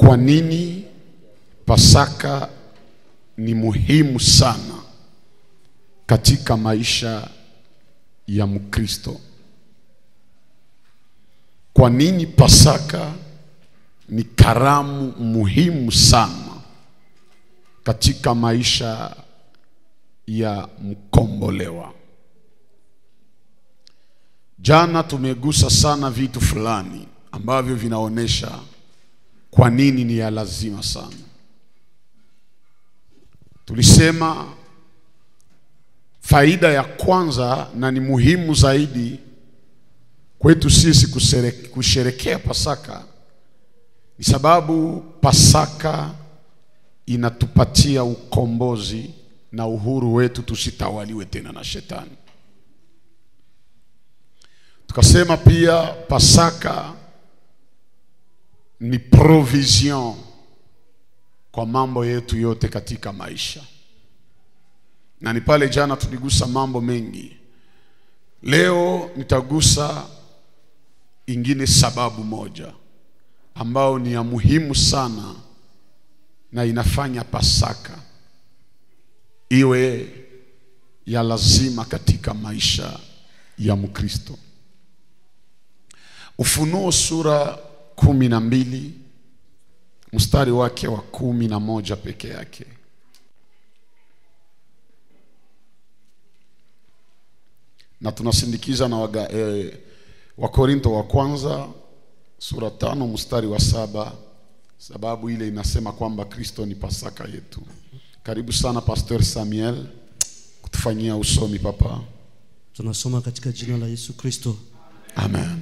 Kwa nini Pasaka ni muhimu sana katika maisha ya Mkristo? Kwa nini Pasaka ni karamu muhimu sana katika maisha ya mkombolewa? Jana tumegusa sana vitu fulani ambavyo vinaonesha kwa nini ni ya lazima sana. Tulisema faida ya kwanza na ni muhimu zaidi kwetu sisi kusherekea Pasaka ni sababu Pasaka inatupatia ukombozi na uhuru wetu, tusitawaliwe tena na shetani. Tukasema pia Pasaka ni provision kwa mambo yetu yote katika maisha. Na ni pale jana tuligusa mambo mengi. Leo nitagusa ingine sababu moja ambao ni ya muhimu sana na inafanya Pasaka iwe ya lazima katika maisha ya Mkristo. Ufunuo sura 12 mstari wake wa 11 peke yake. Na tunasindikiza na Wakorintho wa kwanza sura 5 mstari wa 7, sababu ile inasema kwamba Kristo ni Pasaka yetu. Karibu sana Pastor Samuel kutufanyia usomi papa. Tunasoma katika jina la Yesu Kristo. Amen.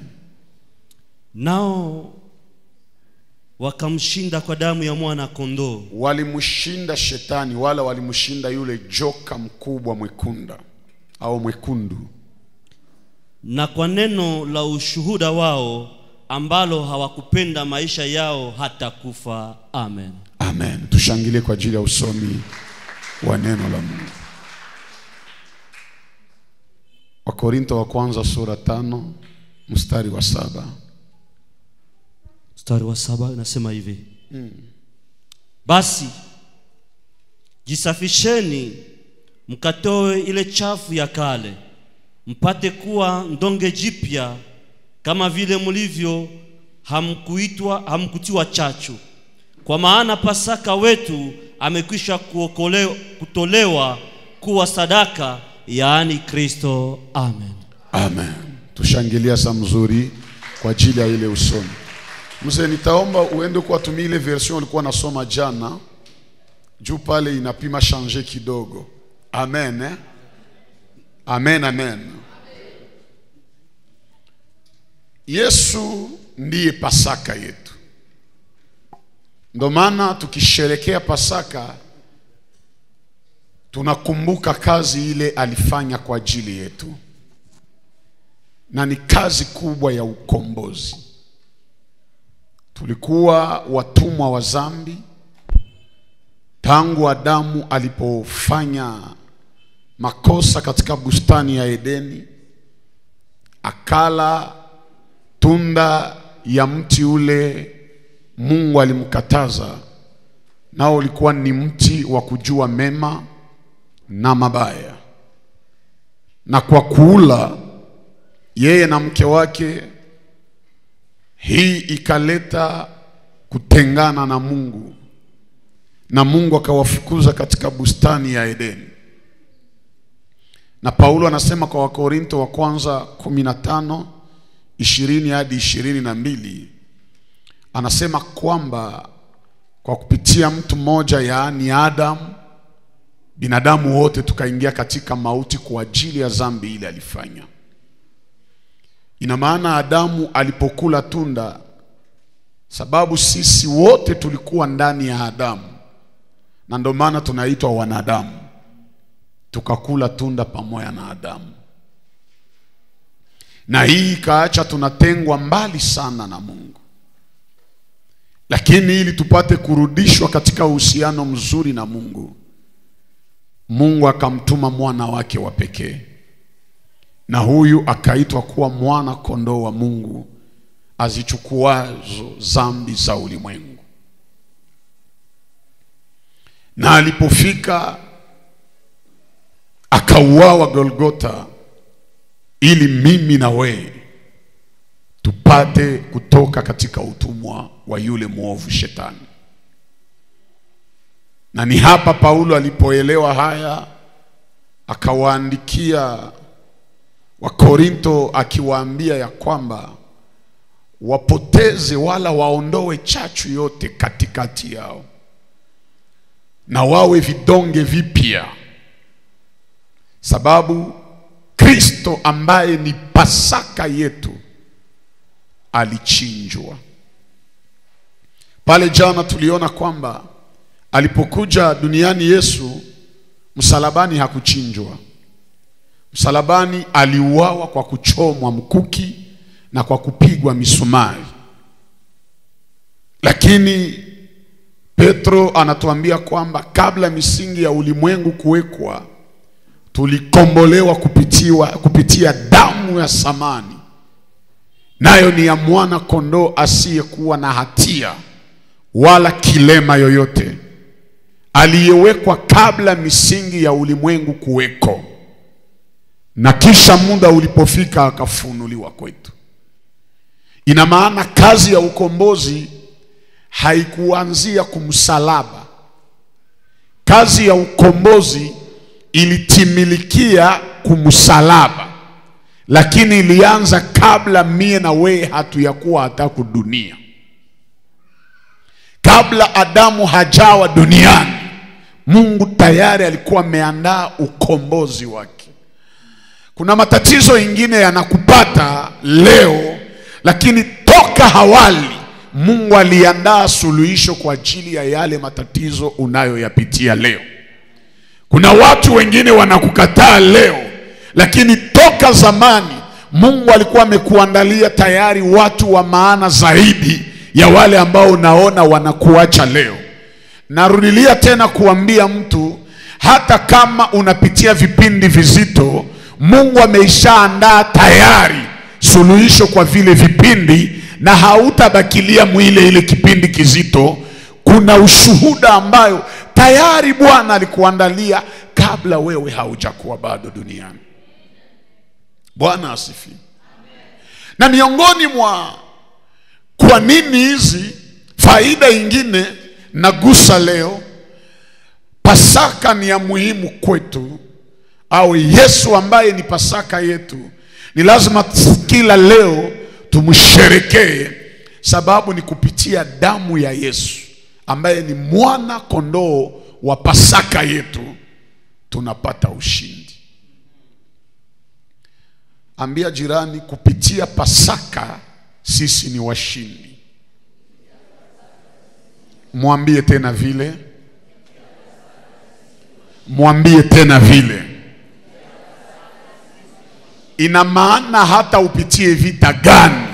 Nao wakamshinda kwa damu ya mwana kondoo. Walimshinda shetani, wala walimshinda yule joka mkubwa mwekunda au mwekundu. Na kwa neno la ushuhuda wao ambalo hawakupenda maisha yao hata kufa. Amen. Amen. Tushangilie kwa ajili ya usomi wa neno la Mungu. Wakorintho wa kwanza sura 5 mstari wa 7. Mstari wa 7 inasema hivi. Basi jisafisheni mkatoe ile chafu ya kale, mpate kuwa ndonge jipya kama vile mlivyo, hamkutiwa chachu. Kwa maana Pasaka wetu amekwisha kutolewa kuwa sadaka, yaani Kristo. Amen. Amen. Tushangilia sa mzuri kwa ajili ya ile usomi. Mzee, nitaomba uende kuwatumia ile version ulikuwa nasoma jana. Juu pale inapima changer kidogo. Amen. Amen, amen. Yesu ndiye Pasaka yetu. Ndio maana tukisherekea Pasaka tunakumbuka kazi ile alifanya kwa ajili yetu. Na ni kazi kubwa ya ukombozi. Tulikuwa watumwa wa dhambi tangu Adamu alipofanya makosa katika bustani ya Edeni, akala tunda ya mti ule Mungu alimkataza, nao ulikuwa ni mti wa kujua mema na mabaya. Na kwa kuula yeye na mke wake, hii ikaleta kutengana na Mungu, na Mungu akawafukuza katika bustani ya Edeni. Na Paulo anasema kwa Wakorintho wa kwanza 15:20 hadi 22, anasema kwamba kwa kupitia mtu mmoja, yaani Adamu, binadamu wote tukaingia katika mauti kwa ajili ya dhambi ile alifanya. Ina maana Adamu alipokula tunda, sababu sisi wote tulikuwa ndani ya Adamu, na ndio maana tunaitwa wanadamu, tukakula tunda pamoja na Adamu. Na hii ikaacha tunatengwa mbali sana na Mungu. Lakini ili tupate kurudishwa katika uhusiano mzuri na Mungu, Mungu akamtuma mwana wake wa pekee. Na huyu akaitwa kuwa mwana kondoo wa Mungu azichukuazo dhambi za ulimwengu. na alipofika akauawa Golgotha, ili mimi na wewe tupate kutoka katika utumwa wa yule mwovu shetani. Na ni hapa Paulo alipoelewa haya, akawaandikia Wakorinto akiwaambia ya kwamba wapoteze wala waondoe chachu yote katikati yao, na wawe vidonge vipya, sababu Kristo ambaye ni Pasaka yetu alichinjwa. Pale jana tuliona kwamba alipokuja duniani Yesu, msalabani hakuchinjwa. Msalabani aliuawa kwa kuchomwa mkuki na kwa kupigwa misumari. Lakini Petro anatuambia kwamba kabla misingi ya ulimwengu kuwekwa, tulikombolewa kupitia damu ya samani, nayo ni ya mwana kondoo asiyekuwa na hatia wala kilema yoyote, aliyewekwa kabla misingi ya ulimwengu kuweko, na kisha muda ulipofika akafunuliwa kwetu. Ina maana kazi ya ukombozi haikuanzia kumsalaba. Kazi ya ukombozi ilitimilikia kumsalaba, lakini ilianza kabla mie na wewe hatuyakuwa hata kudunia. Kabla Adamu hajawa duniani, Mungu tayari alikuwa ameandaa ukombozi wake. Kuna matatizo ingine yanakupata leo, lakini toka awali Mungu aliandaa suluhisho kwa ajili ya yale matatizo unayoyapitia leo. Kuna watu wengine wanakukataa leo, lakini toka zamani Mungu alikuwa amekuandalia tayari watu wa maana zaidi ya wale ambao unaona wanakuacha leo. Narudilia tena kuambia mtu, hata kama unapitia vipindi vizito, Mungu ameishaandaa tayari suluhisho kwa vile vipindi, na hautabakilia mwile ile kipindi kizito. Kuna ushuhuda ambayo tayari Bwana alikuandalia kabla wewe haujakuwa bado duniani. Bwana asifiwe. Na miongoni mwa kwa nini hizi faida ingine nagusa leo, Pasaka ni ya muhimu kwetu, au Yesu ambaye ni Pasaka yetu, ni lazima kila leo tumsherekee, sababu ni kupitia damu ya Yesu ambaye ni mwana kondoo wa Pasaka yetu tunapata ushindi. Ambia jirani, kupitia Pasaka sisi ni washindi. Mwambie tena vile. Mwambie tena vile. Ina maana hata upitie vita gani,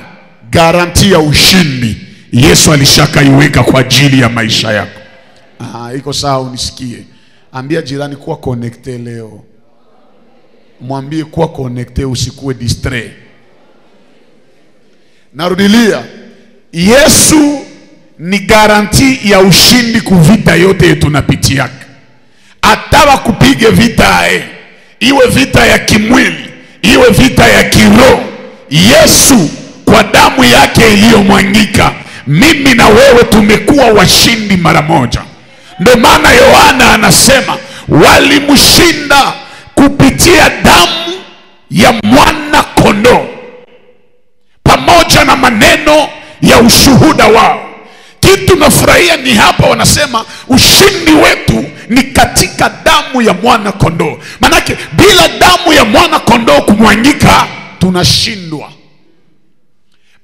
garanti ya ushindi Yesu alishakaiweka kwa ajili ya maisha yako. Iko sawa, unisikie. Ambia jirani kuwa connecte leo. Mwambie kuwa connecte, usikuwe distrait. Narudilia, Yesu ni garanti ya ushindi kuvita yote tunapitia. Atawa kupige vita iwe vita ya kimwili, iwe vita ya kiroho, Yesu kwa damu yake iliyomwangika, mimi na wewe tumekuwa washindi mara moja. Ndio maana Yohana anasema walimshinda kupitia damu ya mwana kondoo pamoja na maneno ya ushuhuda wao. Kitu nafurahia ni hapa wanasema ushindi wetu ni katika damu ya mwana kondoo. Manake bila damu ya mwana kondoo kumwangika tunashindwa.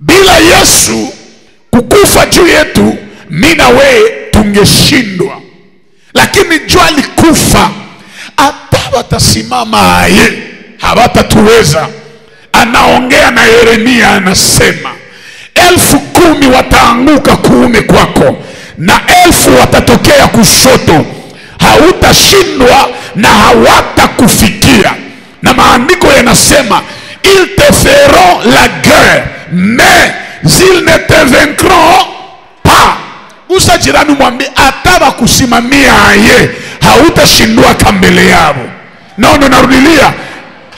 Bila Yesu kukufa juu yetu, mimi na wewe tungeshindwa. Lakini juu alikufa, atawatasimama aye, hawatatuweza. Anaongea na Yeremia anasema 10,000 wataanguka kuume kwako na 1000 watatokea kushoto, hautashindwa na hawatakufikia. Na maandiko yanasema ils te feront la guerre mais ils ne te vaincront pas. Gusa jirani mwambie ataba kusimamia ye hautashindwa kambele yao. Naona narudilia,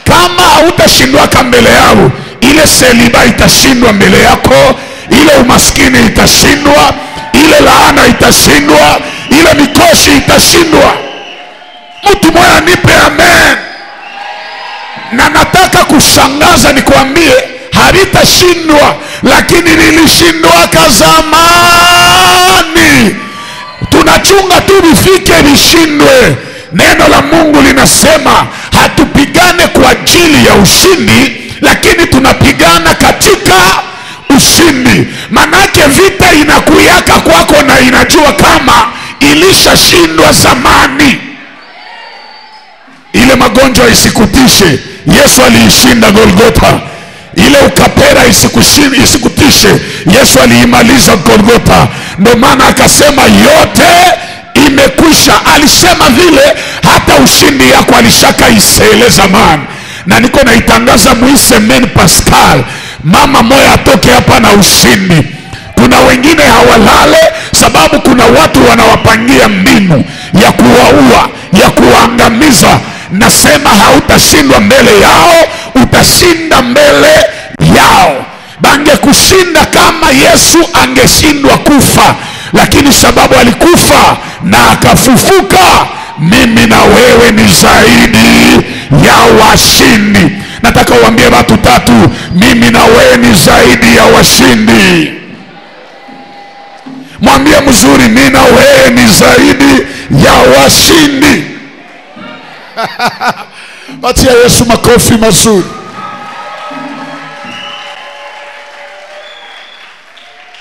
kama hautashindwa kambele yao, ile seliba itashindwa mbele yako, ile umaskini itashindwa, ile laana itashindwa, ile mikoshi itashindwa. Mtu moja nipe amen. Na nataka kushangaza nikwambie, halitashindwa, lakini lilishindwa zamani. Tunachunga tu vifike vishindwe. Neno la Mungu linasema hatupigane kwa ajili ya ushindi, lakini tunapigana katika ushindi. Manake vita inakuyaka kwako na inajua kama ilishashindwa zamani. Ile magonjwa isikutishe, Yesu aliishinda Golgotha. Ile ukapera isikutishe, Yesu aliimaliza Golgotha. Ndio maana akasema yote imekwisha. Alisema vile hata ushindi yako alishaka isele zamani. Na niko naitangaza muisemen Pascal, mama moya atoke hapa na ushindi. Kuna wengine hawalale sababu kuna watu wanawapangia mbinu ya kuwaua, ya kuangamiza. Nasema hautashindwa mbele yao, utashinda mbele yao. Bange kushinda kama Yesu angeshindwa kufa, lakini sababu alikufa na akafufuka, mimi na wewe ni zaidi ya washindi. Nataka uambie watu tatu, mimi na wewe ni zaidi ya washindi. Mwambie mzuri, mimi na wewe ni zaidi ya washindi. Patia Yesu makofi mazuri.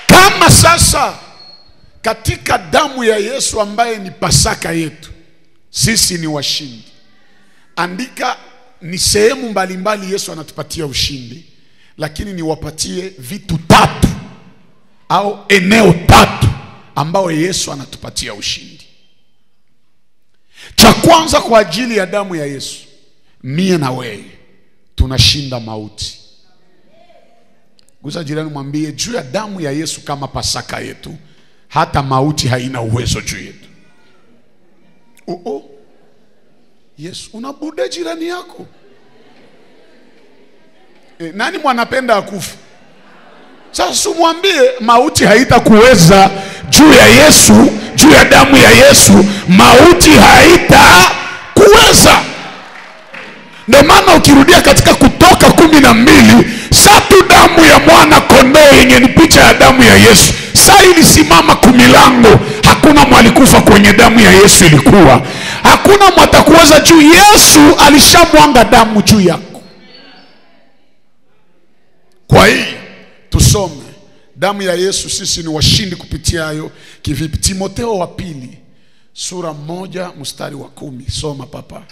Kama sasa katika damu ya Yesu ambaye ni Pasaka yetu, sisi ni washindi. Andika ni sehemu mbalimbali Yesu anatupatia ushindi, lakini niwapatie vitu tatu au eneo tatu ambao Yesu anatupatia ushindi. Cha kwanza, kwa ajili ya damu ya Yesu, mie na wewe tunashinda mauti. Gusa jirani mwambie, juu ya damu ya Yesu kama Pasaka yetu, hata mauti haina uwezo juu yetu. Yesu, unabude jirani yako. Nani mwanapenda akufa? Sasa umwambie mauti haitakuweza juu ya Yesu, juu ya damu ya Yesu, mauti haitakuweza. Ndio maana ukirudia katika Kutoka 12, satu damu ya mwana kondoo yenye ni picha ya damu ya Yesu, saa ilisimama kumilango. Hakuna mwalikufa kwenye damu ya Yesu ilikuwa. Hakuna mwatakuweza juu Yesu alishamwanga damu juu yako. Kwa hii tusome damu ya Yesu, sisi ni washindi kupitia hayo. Kivipi? Timotheo wa pili sura 1 mstari wa 10. Soma papa.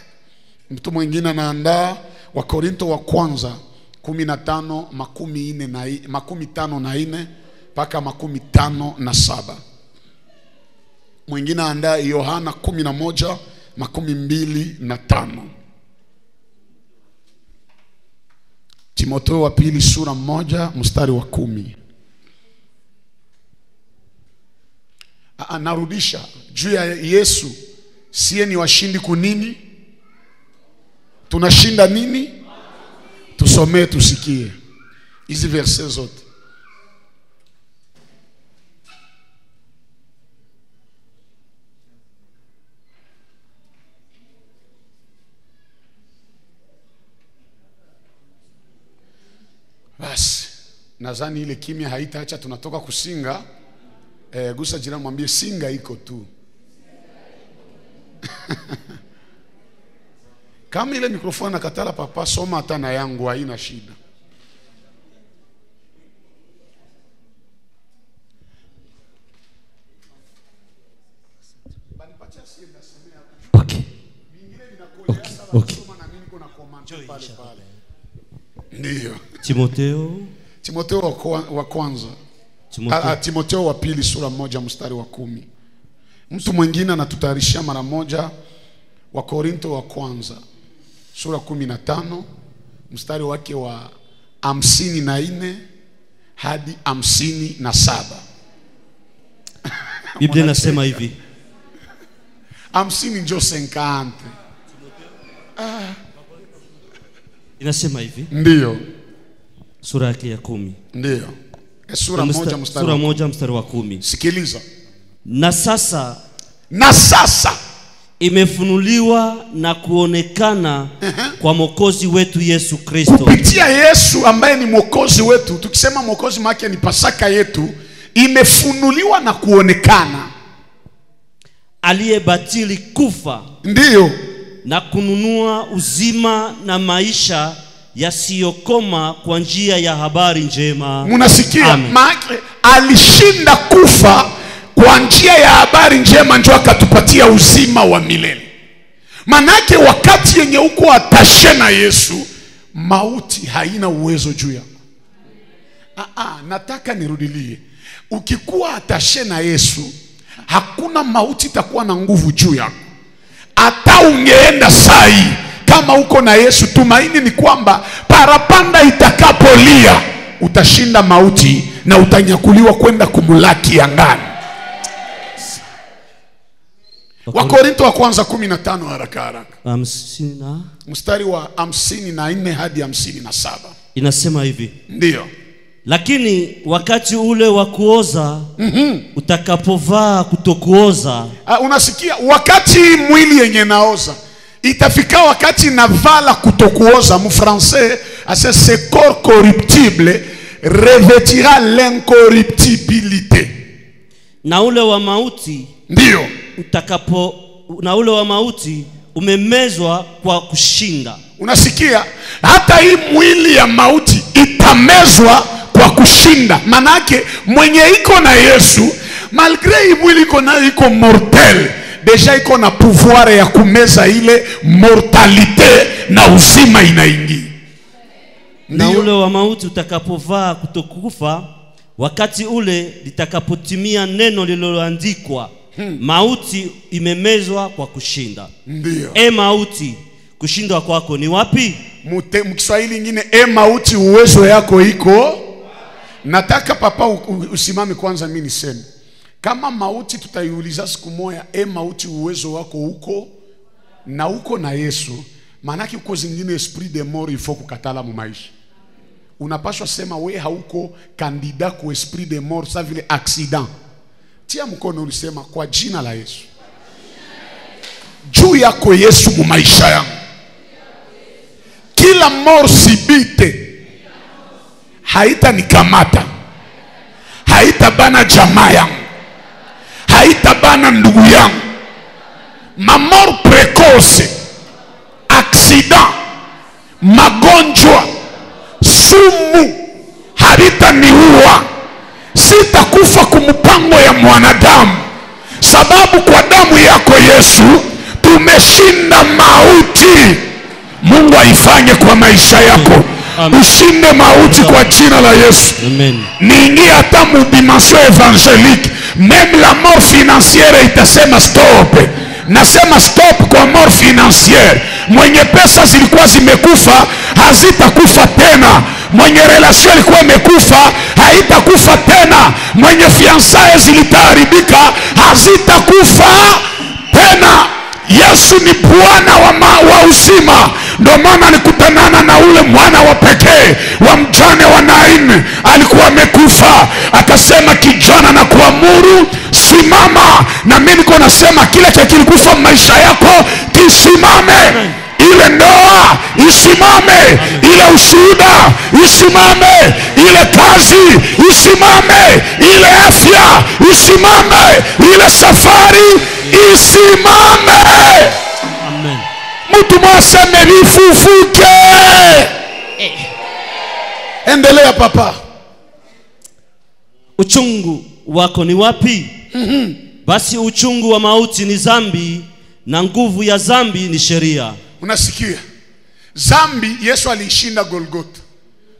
Mtu mwingine anaandaa. Wa Korinto wa kwanza 15:54 mpaka 57. Mwingine anaandaa Yohana 11:25. Timotheo wa pili sura 1 mstari wa 10. Anarudisha juu ya Yesu, sie ni washindi kunini? Tunashinda nini? Tusomee tusikie hizi verse zote. Basi nadhani ile kimya haitaacha, tunatoka kusinga. Gusa jirani mwambie singa iko tu. Kama ile mikrofoni nakatala papa, soma hata na yangu haina shida. Ndio. Timotheo wa kwanza. Timotheo wa pili sura 1 mstari wa 10. Mtu mwingine anatutayarishia mara moja wa Korinto wa kwanza sura 15 mstari wake wa 54 hadi 57. Biblia inasema hivi. 50 njo 50. Inasema hivi. Ndiyo. Sura yake ya 10. Ndiyo. Sura moja mstari wa 10. Sikiliza. Na sasa imefunuliwa na kuonekana kwa Mwokozi wetu Yesu Kristo. Kupitia Yesu ambaye ni Mwokozi wetu, tukisema Mwokozi maana ni Pasaka yetu, imefunuliwa na kuonekana. Aliyebatili kufa. Ndiyo. Na kununua uzima na maisha yasiyokoma kwa njia ya habari njema. Munasikia? Maana alishinda kufa kwa njia ya habari njema, ndio akatupatia uzima wa milele. Manake wakati yenye uko atashe na Yesu, mauti haina uwezo juu yako. Nataka nirudilie. Ukikuwa atashe na Yesu, hakuna mauti itakuwa na nguvu juu yako. Hata ungeenda sai, kama uko na Yesu, tumaini ni kwamba parapanda itakapolia, utashinda mauti na utanyakuliwa kwenda kumulaki angani. Wakorintho wa kwanza 15 haraka. Mstari wa 54 hadi 57. Inasema hivi. Ndiyo. Lakini wakati ule wa kuoza utakapovaa kutokuoza. Unasikia? Wakati mwili yenye naoza, itafika wakati navala kutokuoza. Mu français, ce corps corruptible revêtira l'incorruptibilité. Na ule wa mauti. Ndiyo. Na ule wa mauti umemezwa kwa kushinda. Unasikia? Hata hii mwili ya mauti itamezwa kwa kushinda. Manake mwenye iko na Yesu, malgré hii mwili iko na iko mortel, deja iko na pouvoir ya kumeza ile mortalite na uzima inaingia. Na ule wa mauti utakapovaa kutokufa, wakati ule litakapotimia neno lililoandikwa, mauti imemezwa kwa kushinda. Ndiyo. Mauti, kushindwa kwako ni wapi? Mkiswahili ingine, mauti uwezo yako iko. Nataka papa usimame kwanza mimi niseme. Kama mauti tutaiuliza siku moja, mauti uwezo wako uko na uko na Yesu, manaki uko zingine esprit de mort ifo kukatala mu maisha. Unapaswa sema we hauko kandida ku esprit de mort sa vile accident. Tia mkono ulisema kwa jina la Yesu. Juu yako Yesu mu maisha yangu. Kila mort sibite haita nikamata, haita bana jamaa yangu, haita bana ndugu yangu. Mamor precoce, accident, magonjwa, sumu harita niua. Sitakufa kumpango ya mwanadamu, sababu kwa damu yako Yesu tumeshinda mauti. Mungu aifanye kwa maisha yako. Amen. Ushinde mauti. Amen. Kwa jina la Yesu. Amen. Niingie hata mu dimension évangélique, même la mort financière itasema stop. Nasema stop kwa mort financière. Mwenye pesa zilikuwa zimekufa hazitakufa tena. Mwenye relation ilikuwa imekufa haitakufa tena. Mwenye fiançailles zilitaribika hazitakufa tena. Yesu ni Bwana wa uzima. Ndio maana alikutanana na ule mwana wa pekee wa mjane wa Nain, alikuwa amekufa, akasema kijana na kuamuru simama. Na mimi niko nasema kile kilikufa maisha yako kisimame. Ile ndoa isimame, ile ushuhuda isimame, ile kazi isimame, ile afya isimame, ile safari isimame. Amen. Mtu mwaseme vifufuke. Endelea papa. Uchungu wako ni wapi? Basi uchungu wa mauti ni zambi, na nguvu ya zambi ni sheria. Unasikia? Zambi Yesu alishinda Golgotha.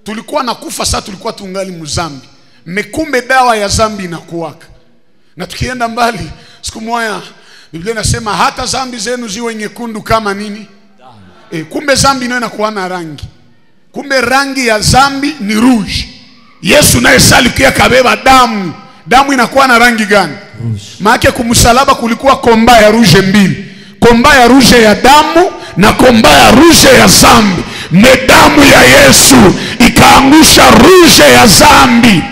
Tulikuwa nakufa, sasa tulikuwa tungali mzambi. Mekumbe dawa ya zambi inakuwaka. Na tukienda mbali, siku moja Biblia inasema hata zambi zenu ziwe nyekundu kama nini? Kumbe zambi nayo inakuwa na rangi. Kumbe rangi ya zambi ni rouge. Yesu naye salikia kabeba damu damu inakuwa na rangi gani? Maana kumsalaba kulikuwa komba ya ruje mbili. Komba ya ruje ya damu na komba ya ruje ya zambi. Damu ya Yesu ikaangusha ruje ya zambi.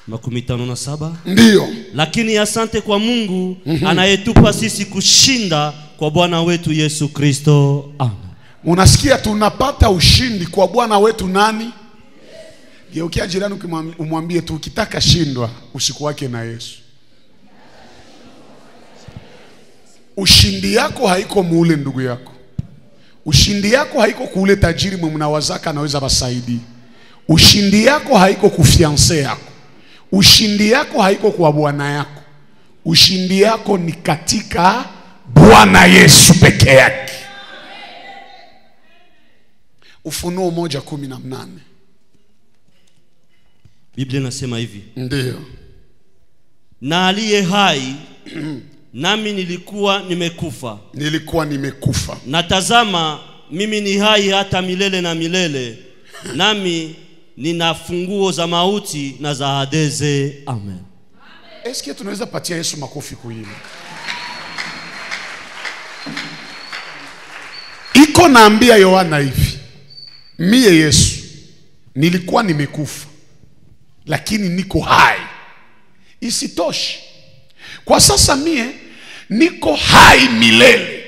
57. Ndiyo. Lakini asante kwa Mungu anayetupa sisi kushinda kwa Bwana wetu Yesu Kristo. Amen. Unasikia, tunapata ushindi kwa Bwana wetu nani? Geukia jirani umwambie tu, ukitaka shindwa usiku wake na Yesu. Ushindi yako haiko muule ndugu yako. Ushindi yako haiko kuule tajiri mnawazaka anaweza basaidi. Ushindi yako haiko kufianse yako. Ushindi yako haiko kwa bwana yako. Ushindi yako ni katika Bwana Yesu peke yake. Ufunuo 1:18. Biblia inasema hivi. Ndiyo. Na aliye hai nami nilikuwa nimekufa. Na tazama mimi ni hai hata milele na milele. Nami nina funguo za mauti na za Hadeze. Amen. Eske tunaweza patia Yesu makofi kuhili? Iko naambia Yohana hivi, mie Yesu nilikuwa nimekufa lakini niko hai. Isitoshi, kwa sasa mie niko hai milele.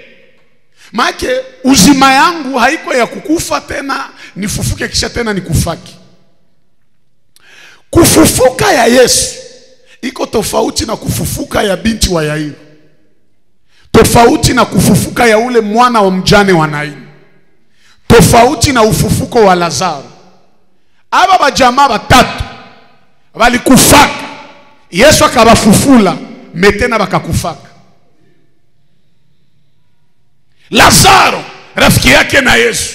Maana uzima yangu haiko ya kukufa tena nifufuke kisha tena nikufaki. Kufufuka ya Yesu iko tofauti na kufufuka ya binti wa Yairo. Tofauti na kufufuka ya ule mwana wa mjane wa Naini. Tofauti na ufufuko wa Lazaro. Aba bajamaa batatu walikufaka, Yesu akabafufula, metena bakakufaka. Lazaro rafiki yake na Yesu,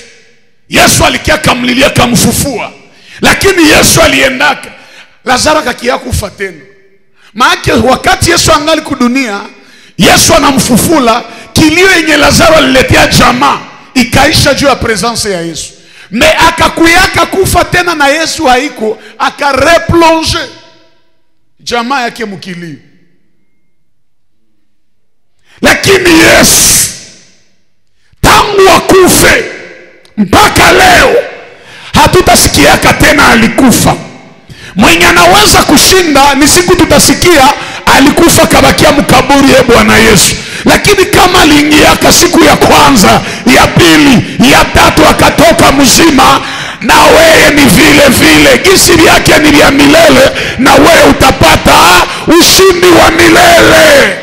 Yesu alikia kamlilia kamfufua, lakini Yesu aliendaka, Lazaro akakia kufa tena. Maana wakati Yesu angali kudunia, Yesu anamfufula, kilio yenye Lazaro aliletea jamaa ikaisha juu ya presence ya Yesu. Me akakuyaka kufa tena na Yesu haiko, akareplonge jamaa yake mkilio. Lakini Yesu tangu akufe mpaka leo hatutasikiaka tena alikufa. Mwenye anaweza kushinda ni siku tutasikia alikufa kabakia mkaburi ya Bwana Yesu. Lakini kama aliingiaka siku ya kwanza, ya pili, ya tatu akatoka mzima, na wewe ni vile vile. Gisi vyake ni vya milele, na wewe utapata ushindi wa milele.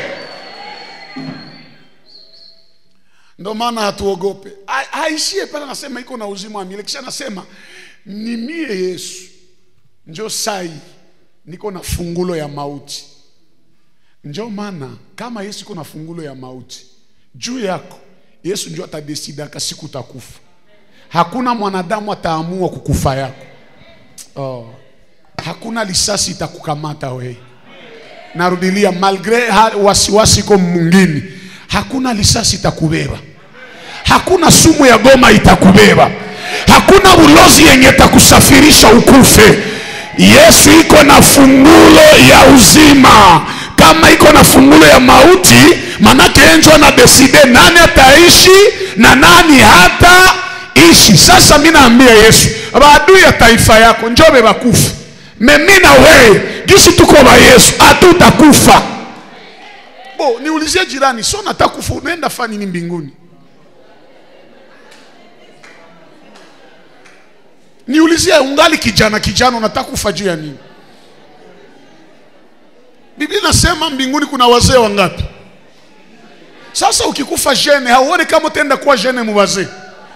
Ndio maana hatuogope. Haishie pale nasema iko na uzima wa milele. Kisha nasema ni mie Yesu njo sai niko na fungulo ya mauti. Ndio maana kama Yesu iko na fungulo ya mauti juu yako, Yesu ndio atadesida siku utakufa. Hakuna mwanadamu ataamua kukufa yako. Hakuna lisasi itakukamata wewe. Narudilia, malgre wasiwasi kwa mwingine, hakuna lisasi itakubeba. Hakuna sumu ya goma itakubeba. Hakuna ulozi yenye itakusafirisha ukufe. Yesu iko na fungulo ya uzima. Kama iko na fungulo ya mauti, manake enjo anadeside nani ataishi na nani hata ishi. Sasa mimi naambia Yesu, maadui ya taifa yako njobe bakufa. Mimi na wewe jinsi tuko ba Yesu hatutakufa. Niulizie jirani, so nataka kufa unaenda fanya nini mbinguni? Niulizie ungali kijana unataka kufa juu ya nini? Biblia inasema mbinguni kuna wazee wangapi? Sasa ukikufa jene, hauone kama utaenda kuwa jene muwazee.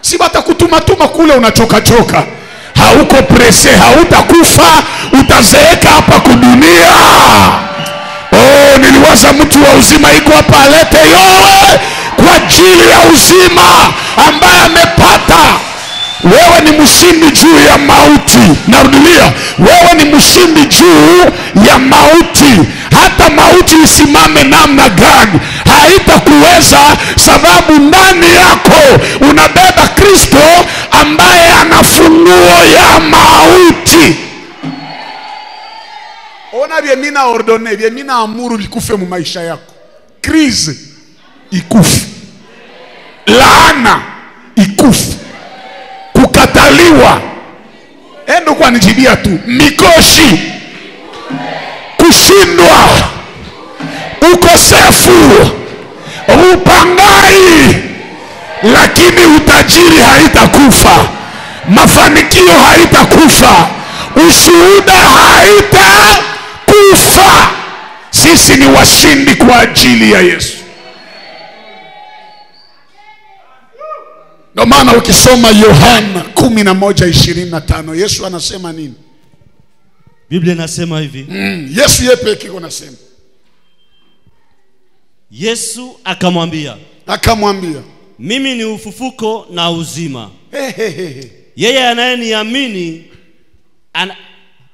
Si batakutuma kule unachoka. Hauko presse, hautakufa, utazeeka hapa kudunia. Niliwaza mtu wa uzima iko hapa alete yowe kwa ajili ya uzima ambaye amepata. Wewe ni mshindi juu ya mauti. Narudia, wewe ni mshindi juu ya mauti. Hata mauti isimame namna gani haitakuweza, sababu ndani yako unabeba Kristo ambaye ana funguo ya mauti. ona vye mina ordone, vye mina amuru likufe mu maisha yako. Krize ikufe, laana ikufe, kukataliwa endo kwa nijibia tu, mikoshi, kushindwa, ukosefu, upangai, lakini utajiri haitakufa, mafanikio haitakufa, ushuhuda haitakufa. Sisi ni washindi kwa ajili ya Yesu. Ndio maana ukisoma Yohana 11:25 Yesu anasema nini? Biblia inasema hivi. Yesu yeye pekee iko nasema. Yesu akamwambia, mimi ni ufufuko na uzima. Yeye anayeniamini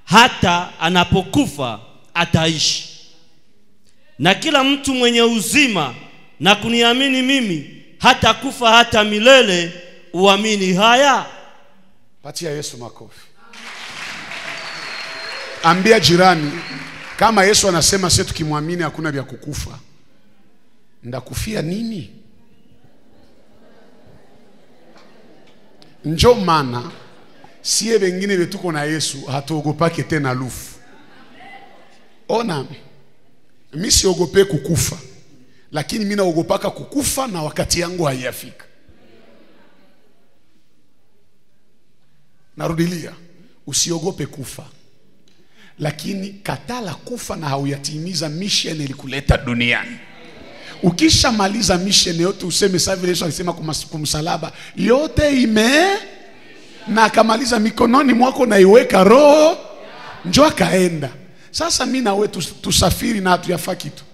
hata anapokufa ataishi. Na kila mtu mwenye uzima na kuniamini mimi hata kufa hata milele. Uamini haya? Patia Yesu makofi. Ambia jirani, kama Yesu anasema sisi tukimwamini hakuna vya kukufa, ndakufia nini? Njoo maana siye wengine wetuko na Yesu hatuogopake tena lufu. Ona, mimi siogope kukufa, lakini mimi naogopaka kukufa na wakati yangu haijafika. Narudilia, usiogope kufa, lakini katala kufa na hauyatimiza mission ilikuleta duniani. Ukisha maliza mission yote useme sasa vile Yesu alisema kumsalaba, yote na akamaliza mikononi mwako na iweka roho, njoo akaenda. Sasa mimi na wewe tusafiri na hatuyafaa kitu.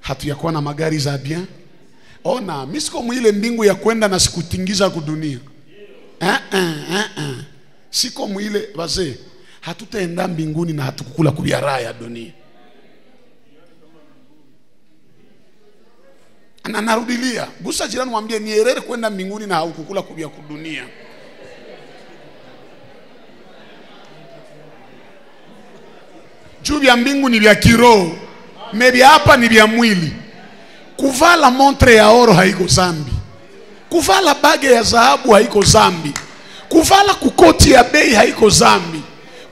Hatuyakuwa na magari za bien. Ona, mimi siko mwile mbingu ya kwenda na sikutingiza kudunia. Siko mwile wazee. Hatutaenda mbinguni na hatukukula kubia raha ya dunia. Na narudilia, gusa jirani mwambie ni herere kwenda mbinguni na haukukula kubia kudunia. Juu vya mbingu ni vya kiroho, mebi hapa ni vya mwili. Kuvala montre ya oro haiko zambi, kuvala bage ya dhahabu haiko zambi, kuvala kukoti ya bei haiko zambi,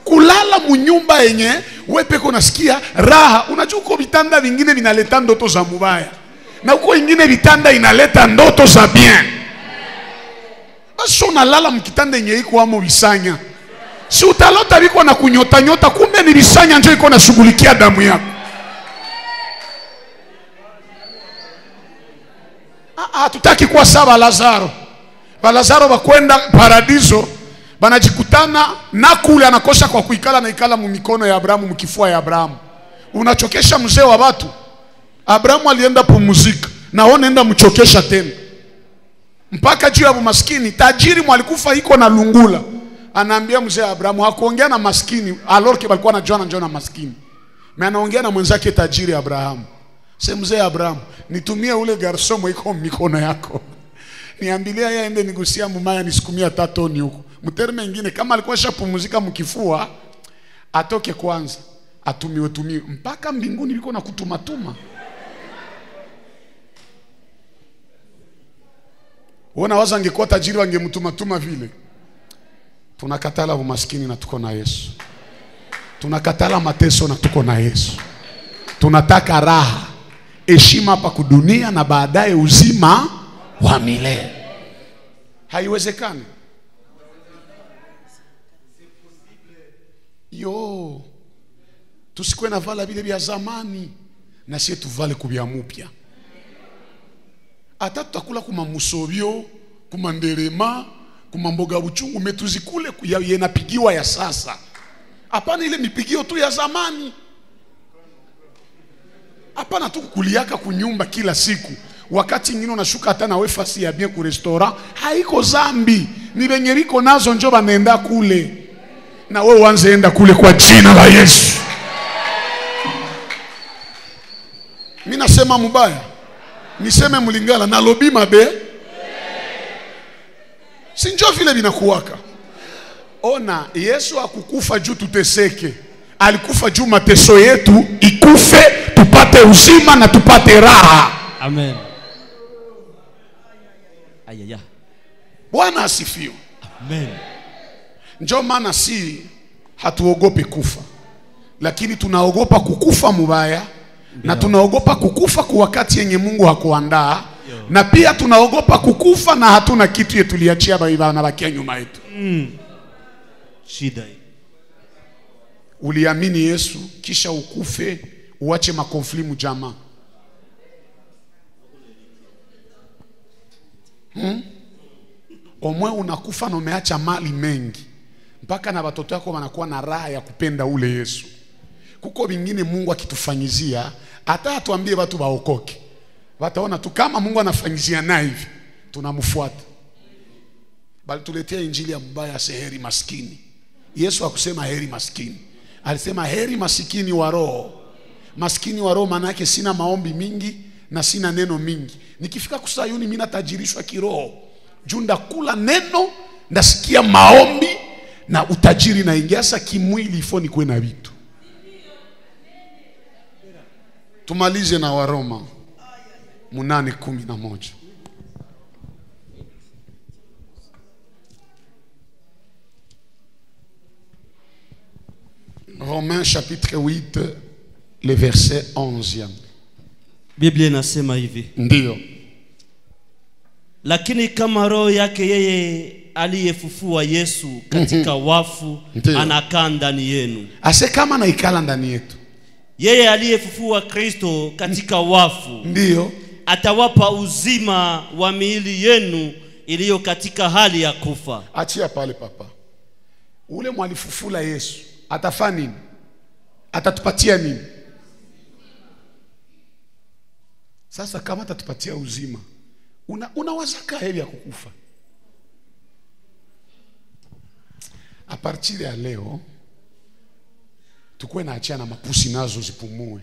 kulala munyumba yenye wepe kunasikia raha. Unajua uko vitanda vingine vinaleta ndoto za mubaya, na uko ingine vitanda inaleta ndoto za bien. Basi unalala mkitanda yenye iko amo visanya, si utalota viko na kunyota nyota, kumbe ni visanya njoo iko na shughulikia damu yako. Tutaki kuwa sawa Lazaro. Lazaro bakwenda paradiso, banajikutana na kule anakosa kwa kuikala na ikala mu mikono ya Abrahamu, mkifua ya Abrahamu. Unachokesha mzee wa watu. Abrahamu alienda pumzika, na wao nenda mchokesha tena. Mpaka juu ya maskini, tajiri mwalikufa iko na lungula. Anaambia mzee Abrahamu, hakuongea na maskini, alorke balikuwa na njoo na maskini. Mimi anaongea na mwenzake tajiri Abrahamu. Sema mzee Abrahamu, nitumie ule garsomo iko mikono yako. Niambilia yeye ende nigusia mumaya nisikumia 3 toni huko. Mterme nyingine kama alikuwa shapumzika mkifua, atoke kwanza, atumiwe mpaka mbinguni liko na kutumatuma. Wana waza angekuwa tajiri wangemtumatuma vile. Tunakatala umaskini na tuko na Yesu. Tunakatala mateso na tuko na Yesu. Tunataka raha, heshima hapa kudunia na baadaye uzima wa milele. Haiwezekani. Yo, tusikwe na vala vile vya zamani, na sisi tuvale kubya mupya. Hata tutakula kuma musobyo, kuma nderema, kuma mboga buchungu, metuzikule yenapigiwa ya sasa. Hapana ile mipigio tu ya zamani. Hapana tu kukuliaka kunyumba kila siku. Wakati ngine unashuka hata na wefasi ya bien ku restaurant, haiko zambi. Ni benye biko nazo njoo banaenda kule. Na wewe uanze enda kule kwa jina la Yesu. Mimi nasema mubaya, niseme mlingala na lobi mabe. Si njoo vile binakuwaka. Ona, Yesu hakukufa juu tuteseke. Alikufa juu mateso yetu ikufe, tupate uzima na tupate raha. Amen. Ayaya. Bwana asifiwe. Amen. Njoo maana si hatuogopi kufa, lakini tunaogopa kukufa mubaya, na tunaogopa kukufa kwa wakati yenye Mungu hakuandaa, na pia tunaogopa kukufa na hatuna kitu yetu tuliachia baba bakia nyuma yetu. Shida. Uliamini Yesu kisha ukufe, uache makonflimu jamaa. Omwe unakufa na umeacha mali mengi, mpaka na watoto wako wanakuwa na raha ya kupenda ule Yesu. Kuko vingine Mungu akitufanyizia, hata atuambie watu baokoke, wataona tu kama Mungu anafanyizia na hivi tunamfuata. Bali tuletea injili ya mbaya, heri maskini. Yesu hakusema heri maskini, alisema heri maskini wa roho. Maskini wa roho maana yake sina maombi mingi na sina neno mingi. Nikifika kusayuni mimi natajirishwa kiroho. Junda kula neno, ndasikia maombi na utajiri na ingia. Sasa kimwili ifoni kuwe na vitu. Tumalize na Waroma 8:11. Romains chapitre 8 le verset 11. Biblia inasema hivi. Ndiyo. Lakini kama roho yake yeye aliyefufua Yesu katika wafu anakaa ndani yenu. Ase kama naikala ndani yetu. Yeye aliyefufua Kristo katika wafu. Ndiyo. Atawapa uzima wa miili yenu iliyo katika hali ya kufa. Achia pale papa. Ule mwalifufula Yesu atafanya nini? Atatupatia nini? Sasa kama atatupatia uzima, unawazaka heri ya kukufa. A partir ya leo tukue na achia na mapusi nazo zipumue.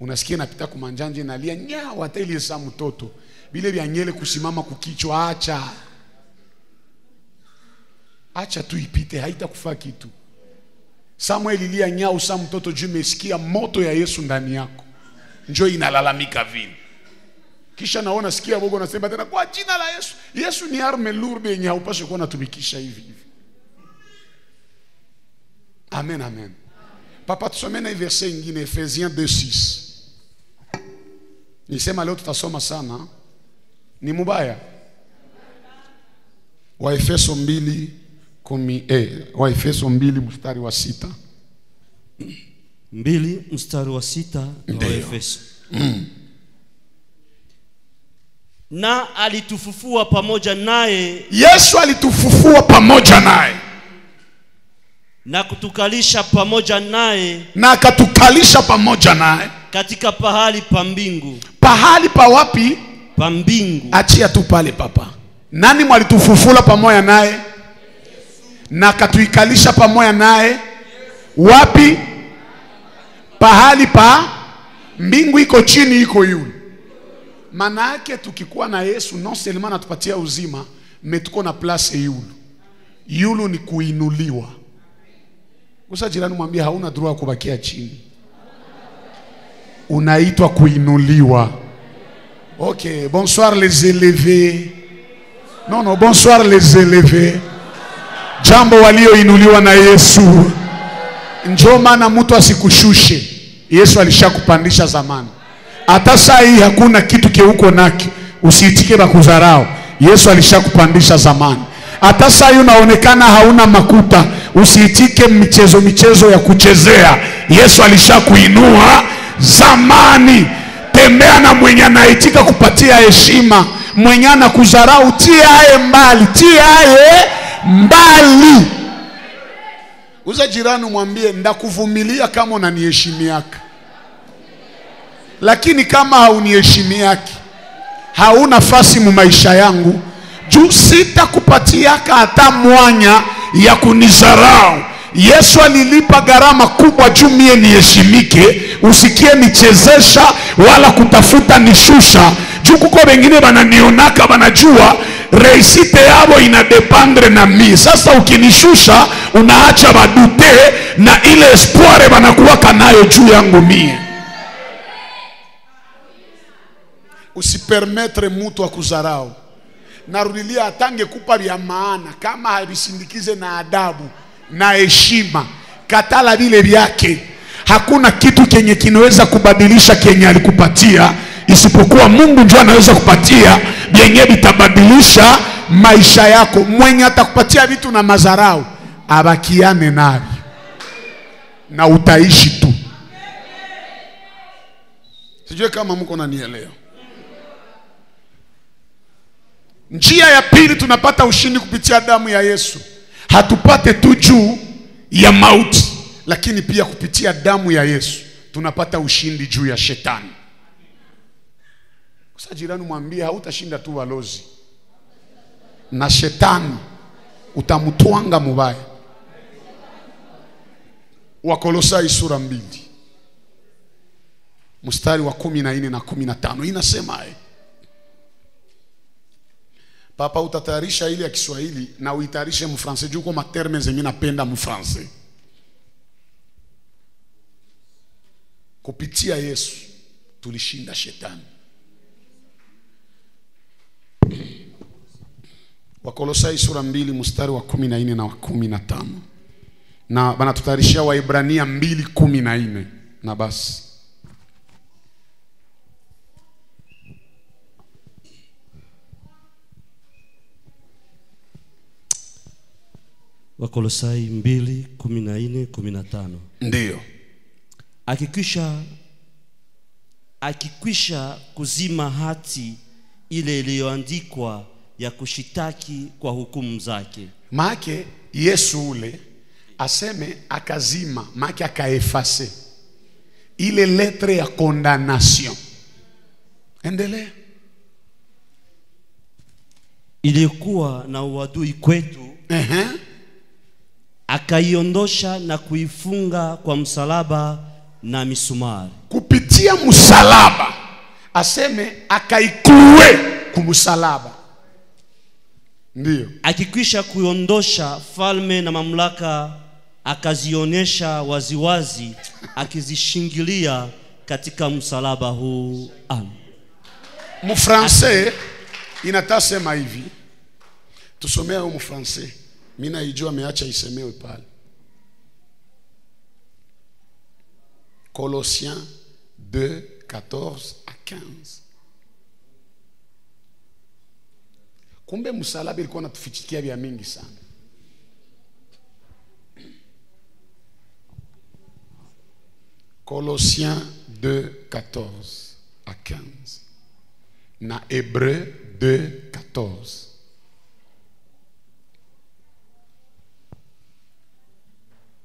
Unasikia napita kumanjanje na lia nyawa ateli sa mtoto bile vya nyele kusimama kukichwa. Acha tu ipite, haitakufa kitu. Samuel lia nyao sa mtoto juu umesikia moto ya Yesu ndani yako, njoo inalalamika vile. Kisha naona sikia bogo nasema tena kwa jina la Yesu. Yesu ni arme lourde yenye haupaswi kuwa natumikisha hivi hivi. Amen, amen. Papa tusome na verset ingine, Ephesiens 2:6. Nisema leo tutasoma sana, ni mubaya. Wa Efeso 2 mstari wa 6. 2 mstari wa 6 wa Efeso. Na alitufufua pamoja naye. Yesu alitufufua pamoja naye na kutukalisha pamoja naye, na akatukalisha pamoja naye katika pahali pa mbingu. Pahali pa wapi? Pa mbingu. Achia tu pale papa. Nani mwalitufufula pamoja naye na akatuikalisha pamoja naye? Wapi? Pahali pa mbingu. Iko chini, iko yule. Maana yake tukikuwa na Yesu non seulement anatupatia uzima, metuko na place yulu. Yulu ni kuinuliwa. Usa jirani mwambie hauna droit kubakia chini. Unaitwa kuinuliwa. OK, bonsoir les élevés. Non, bonsoir les élevés. Jambo walioinuliwa na Yesu. Njoo maana mtu asikushushe. Yesu alishakupandisha zamani. Hata saa hii hakuna kitu keuko naki, usiitike bakuzarao. Yesu alishakupandisha zamani. Hata saa hii unaonekana hauna makuta, usiitike michezo ya kuchezea. Yesu alishakuinua zamani. Tembea na mwenye anaitika kupatia heshima, mwenye anakuzarau tie mbali. Uza jirani mwambie ndakuvumilia kama unaniheshimiaka. Lakini kama hauniheshimiaki, hauna nafasi mu maisha yangu. Juu sitakupatiaka hata mwanya ya kunizarau. Yesu alilipa gharama kubwa juu mie niheshimike. Usikie nichezesha wala kutafuta nishusha. Juu kuko wengine bananionaka banajua reisite yabo inadependre na mi. Sasa ukinishusha unaacha badute na ile espoir banakuwa kanayo juu yangu mie. Usipermetre mtu akuzarau. Narudilia, atange kupa vya maana kama havisindikize na adabu na heshima, katala vile vyake. Hakuna kitu kenye kinaweza kubadilisha kenye alikupatia isipokuwa Mungu ndiye anaweza kupatia vyenye vitabadilisha maisha yako. Mwenye atakupatia vitu na mazarau, abakiane navyo na utaishi tu. Sijue kama mko nanielewa. Njia ya pili tunapata ushindi kupitia damu ya Yesu. Hatupate tu juu ya mauti, lakini pia kupitia damu ya Yesu tunapata ushindi juu ya shetani. Kwa jirani mwambie, hautashinda tu walozi, na shetani utamutwanga mubaya. Wakolosai sura 2 mstari wa 14 na 15 inasema Papa, utatayarisha ile ya Kiswahili na uitayarishe mfranse juu kwa materme zemi napenda mfranse. Kupitia Yesu tulishinda shetani. Wakolosai sura 2 mstari wa 14 na 15. Na bana tutayarishia Waebrania 2:14 na basi. Wakolosai 2:14-15. Ndiyo. Akikwisha kuzima hati ile iliyoandikwa ya kushitaki kwa hukumu zake. Maake Yesu ule aseme akazima, maake akaefase ile letre ya condamnation. Endelea. Ilikuwa na uadui kwetu. Akaiondosha na kuifunga kwa msalaba na misumari. Kupitia msalaba aseme akaikue kumsalaba. Ndiyo. Akikwisha kuondosha falme na mamlaka, akazionesha waziwazi, akizishingilia katika msalaba huu. Mfranse inatasema hivi. Tusomea huo mfranse. Mimi naijua ameacha isemewe pale. Colossiens 2:14-15. Kumbe msalaba ilikuwa natufichikia vya mingi sana. Colossiens 2:14-15 na Hébreux 2:14.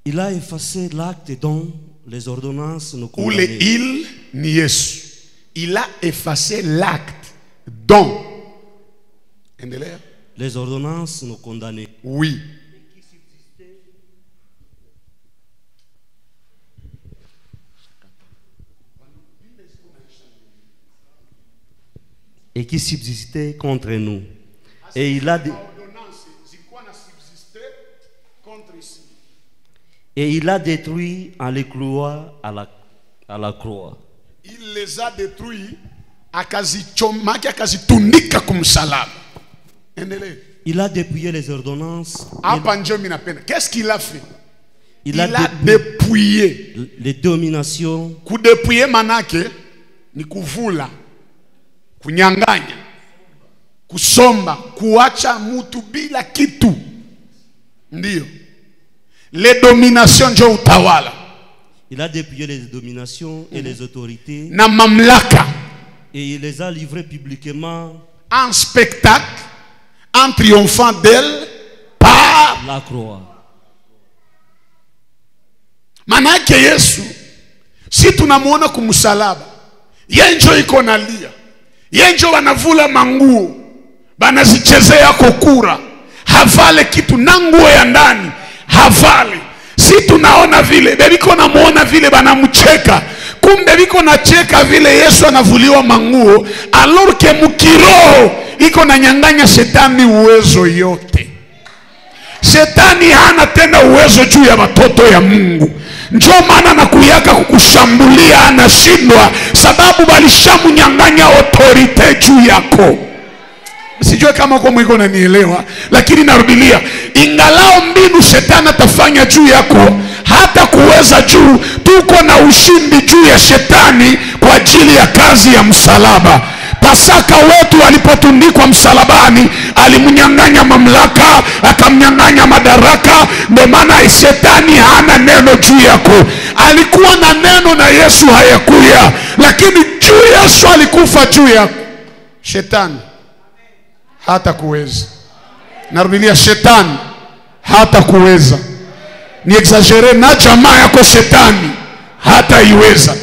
Il a effacé l'acte dont les ordonnances nous condamnaient. Ou il ni Yesu. Il a effacé l'acte dont les ordonnances nous condamnaient. Oui. Et qui subsistait contre nous. Et il a détruit en les clouant à la croix. Il les a détruits akazichomaki akazitundika kumsalaba. Endelee. Il a dépouillé les ordonnances. Qu'est-ce qu'il a fait? Il a dépouillé les dominations. Kudépouiller manake ni kuvula, kunyanganya, kusomba, kuacha mutu bila kitu. Ndiyo. Les dominations ndio utawala. Il a dépouillé les dominations et les autorités. Na mamlaka. Et il les a livrés publiquement en spectacle, en triomphant d'elle par la croix. Manake Yesu, si tunamuona kumsalaba, yeye ndio iko nalia, yeye ndio wanavula manguo, banazichezea kokura, havale kitu na nguo ya ndani, havale. Si tunaona vile, bebiko namuona vile banamcheka, kumbe biko na cheka vile Yesu anavuliwa manguo, alors que mkiroho iko na nyang'anya shetani uwezo yote. Shetani hana tena uwezo juu ya watoto ya Mungu. Njoo maana nakuyaka kukushambulia anashindwa, sababu balishamunyang'anya autorite juu yako. Sijue kama kwa mwiko unanielewa, lakini narudilia, ingalao mbinu shetani atafanya juu yako, hata kuweza juu. Tuko na ushindi juu ya shetani kwa ajili ya kazi ya msalaba. Pasaka wetu alipotundikwa msalabani, alimnyang'anya mamlaka, akamnyang'anya madaraka. Ndio maana shetani hana neno juu yako. Alikuwa na neno na Yesu hayakuya, lakini juu Yesu alikufa juu yako. Shetani hata kuweza. Narudilia, shetani hata kuweza. Ni exagere na jamaa yako shetani hata iweza.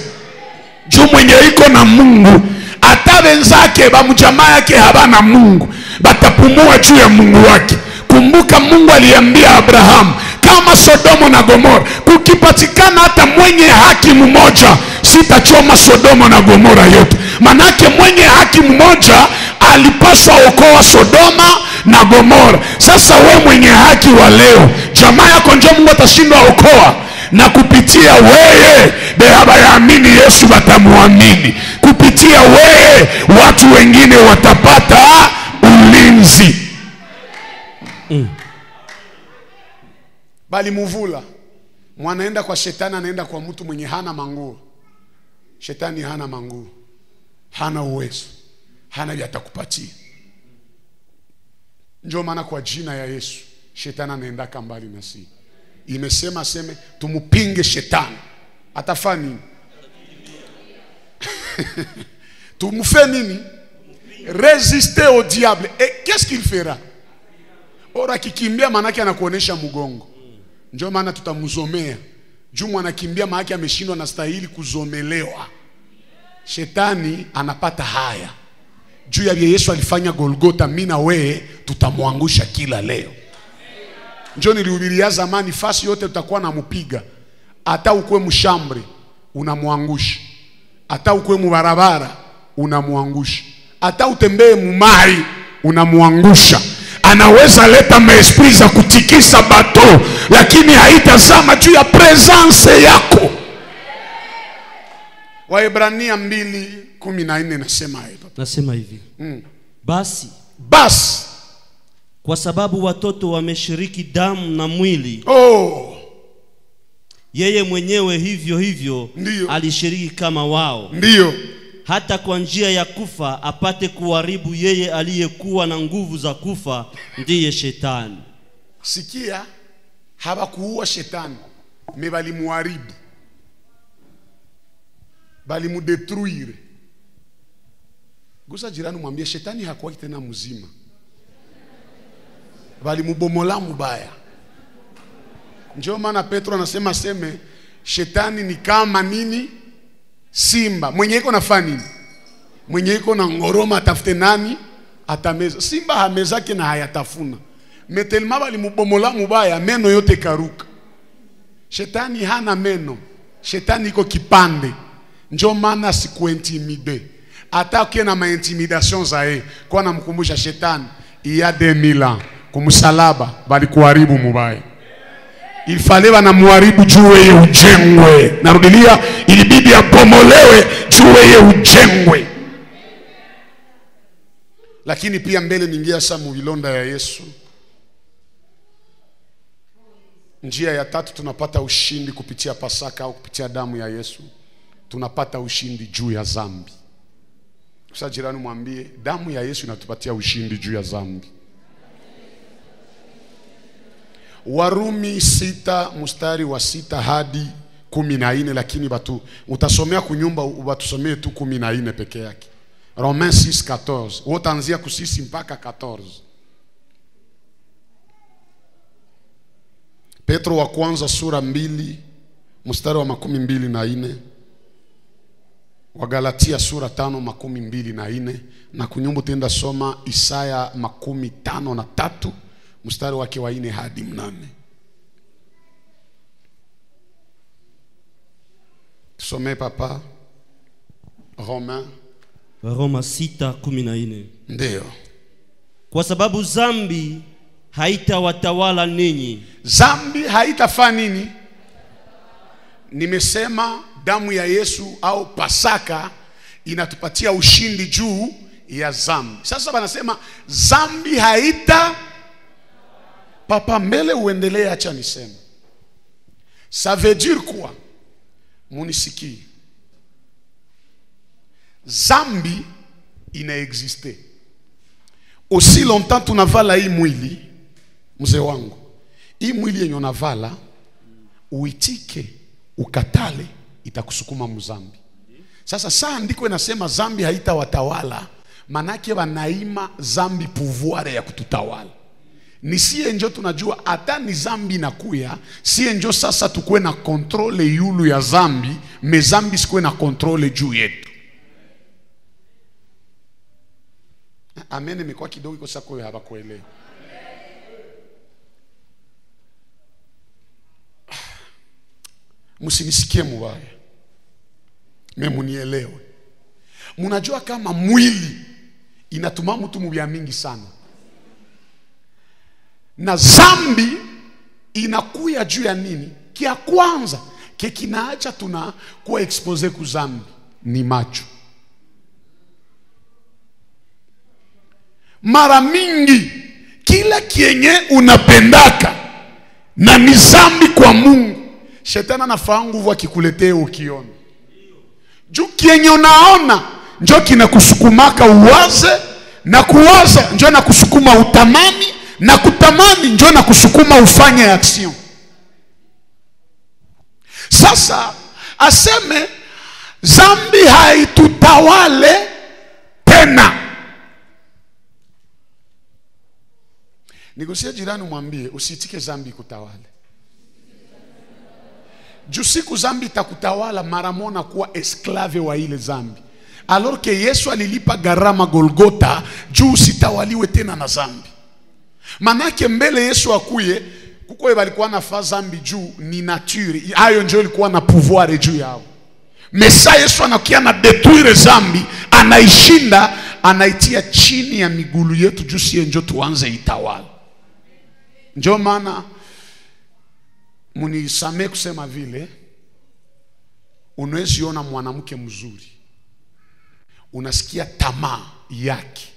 Juu mwenye iko na Mungu, hata wenzake ba mjamaa yake habana Mungu, batapumua juu ya Mungu wake. Kumbuka Mungu aliambia Abraham, kama Sodomo na Gomora kukipatikana hata mwenye haki mmoja, sitachoma Sodomo na Gomora yote. Manake mwenye haki mmoja alipaswa okoa Sodoma na Gomora. Sasa we mwenye haki wa leo, jamaa yako ndio Mungu atashindwa okoa, na kupitia wewe behaba yaamini Yesu batamuamini. Kupitia wewe watu wengine watapata ulinzi. Bali muvula mwanaenda kwa shetani, anaenda kwa mtu mwenye hana manguo. Shetani hana manguo, hana uwezo, hana vya atakupatia. Njoo maana kwa jina ya Yesu shetani anaenda kambali na si. Imesema aseme tumupinge shetani. Atafanya nini? Tumufait nini? Résister au diable. Et qu'est-ce qu'il fera? Ora kikimbia manake anakuonesha mgongo. Njoo maana tutamzomea. Juu anakimbia manake ameshindwa na stahili kuzomelewa. Shetani anapata haya. Juu ya Yesu alifanya Golgotha, mimi na wewe tutamwangusha kila leo. Njoo nilihubiria zamani, fasi yote tutakuwa namupiga. Hata ukwe mshambre unamwangusha. Hata ukwe mubarabara unamwangusha. Hata utembee mumai unamwangusha. Anaweza leta maesprit za kutikisa bato, lakini haitazama juu ya presence yako. Waebrania 2:14 nasema hivi. Basi kwa sababu watoto wameshiriki damu na mwili, yeye mwenyewe hivyo hivyo alishiriki kama wao. Ndiyo. Hata kwa njia ya kufa apate kuharibu yeye aliyekuwa na nguvu za kufa, ndiye shetani. Sikia, hawakuua shetani, bali muharibu, bali mudetruire. Gusa jirani mwambie shetani hakuwa tena mzima, bali mubomola mubaya. Njoo maana Petro anasema shetani ni kama nini? Simba. Mwenye iko nafanya nini? Mwenye iko na ngoroma atafute nani? Atameza. Simba hamezake na hayatafuna. Metelma bali mubomola mubaya, meno yote karuka. Shetani hana meno. Shetani iko kipande. Njoo maana sikuintimide. Hata ukiwa na maintimidation zae, kwa namkumbusha shetani iya 2000 ans kumsalaba bali kuharibu mubaya. Ilifalewa na muharibu juu yeye ujengwe. Narudilia, ilibidi abomolewe juu yeye ujengwe. Lakini pia mbele ningia sa muvilonda ya Yesu. Njia ya tatu tunapata ushindi kupitia Pasaka au kupitia damu ya Yesu. Tunapata ushindi juu ya zambi. Sasa jirani mwambie damu ya Yesu inatupatia ushindi juu ya zambi. Warumi 6:6 hadi 14, lakini batu utasomea kunyumba, ubatusomee tu 14 peke yake. Romains 6:14. Wotanzia kusisi mpaka 14. Petro wa kwanza sura 2 mstari wa 24. Wagalatia sura 5:24, na kunyumba tenda soma Isaya 53 mstari wake wa 4 hadi 8. Tusomee papa. Roma 6:14. Ndio. Kwa sababu zambi haitawatawala ninyi. Zambi haitafanya nini? Nimesema damu ya Yesu au Pasaka inatupatia ushindi juu ya zambi. Sasa wanasema zambi haita. Papa, mbele uendelee, acha niseme. Ça veut dire quoi? Munisikie. Zambi inaexiste. Aussi longtemps tunavala hii mwili, mzee wangu, hii mwili yenye unavala, uitike ukatale, itakusukuma mzambi. Sasa saa ndiko inasema zambi haitawatawala, manake wanaima zambi pouvoir ya kututawala. Ni siye njo tunajua hata ni zambi inakuya, siye njo sasa tukue na kontrole yulu ya zambi, me zambi sikuwe na kontrole juu yetu. Amen. Imekuwa kidogo kwa sababu hapa kuelewa. Msinisikie mubaya, mimi munielewe. Mnajua kama mwili inatuma mtu mubaya mingi sana, na zambi inakuya juu ya nini? Kia kwanza kinaacha tunakuwa expose ku zambi ni macho. Mara mingi kila kienye unapendaka na ni zambi kwa Mungu, shetani anafanya nguvu akikuletea ukiona. Juu kienye unaona njo kinakusukumaka uwaze, na kuwaza njo nakusukuma utamani, na kutamani njo nakusukuma ufanye action. Sasa aseme zambi haitutawale tena. Nigusie jirani mwambie usitike zambi kutawale. Juu siku zambi itakutawala mara moja kuwa esklave wa ile zambi. Alors que Yesu alilipa gharama Golgota juu usitawaliwe tena na zambi. Manake mbele Yesu akuye kuko walikuwa nafaa zambi juu ni nature. Hayo ndio ilikuwa na pouvoir juu yao. Mesa Yesu anakia na détruire zambi, anaishinda, anaitia chini ya migulu yetu juu siye njo tuanze itawala. Njo maana munisame kusema vile, unawezi ona mwanamke mzuri, unasikia tamaa yake,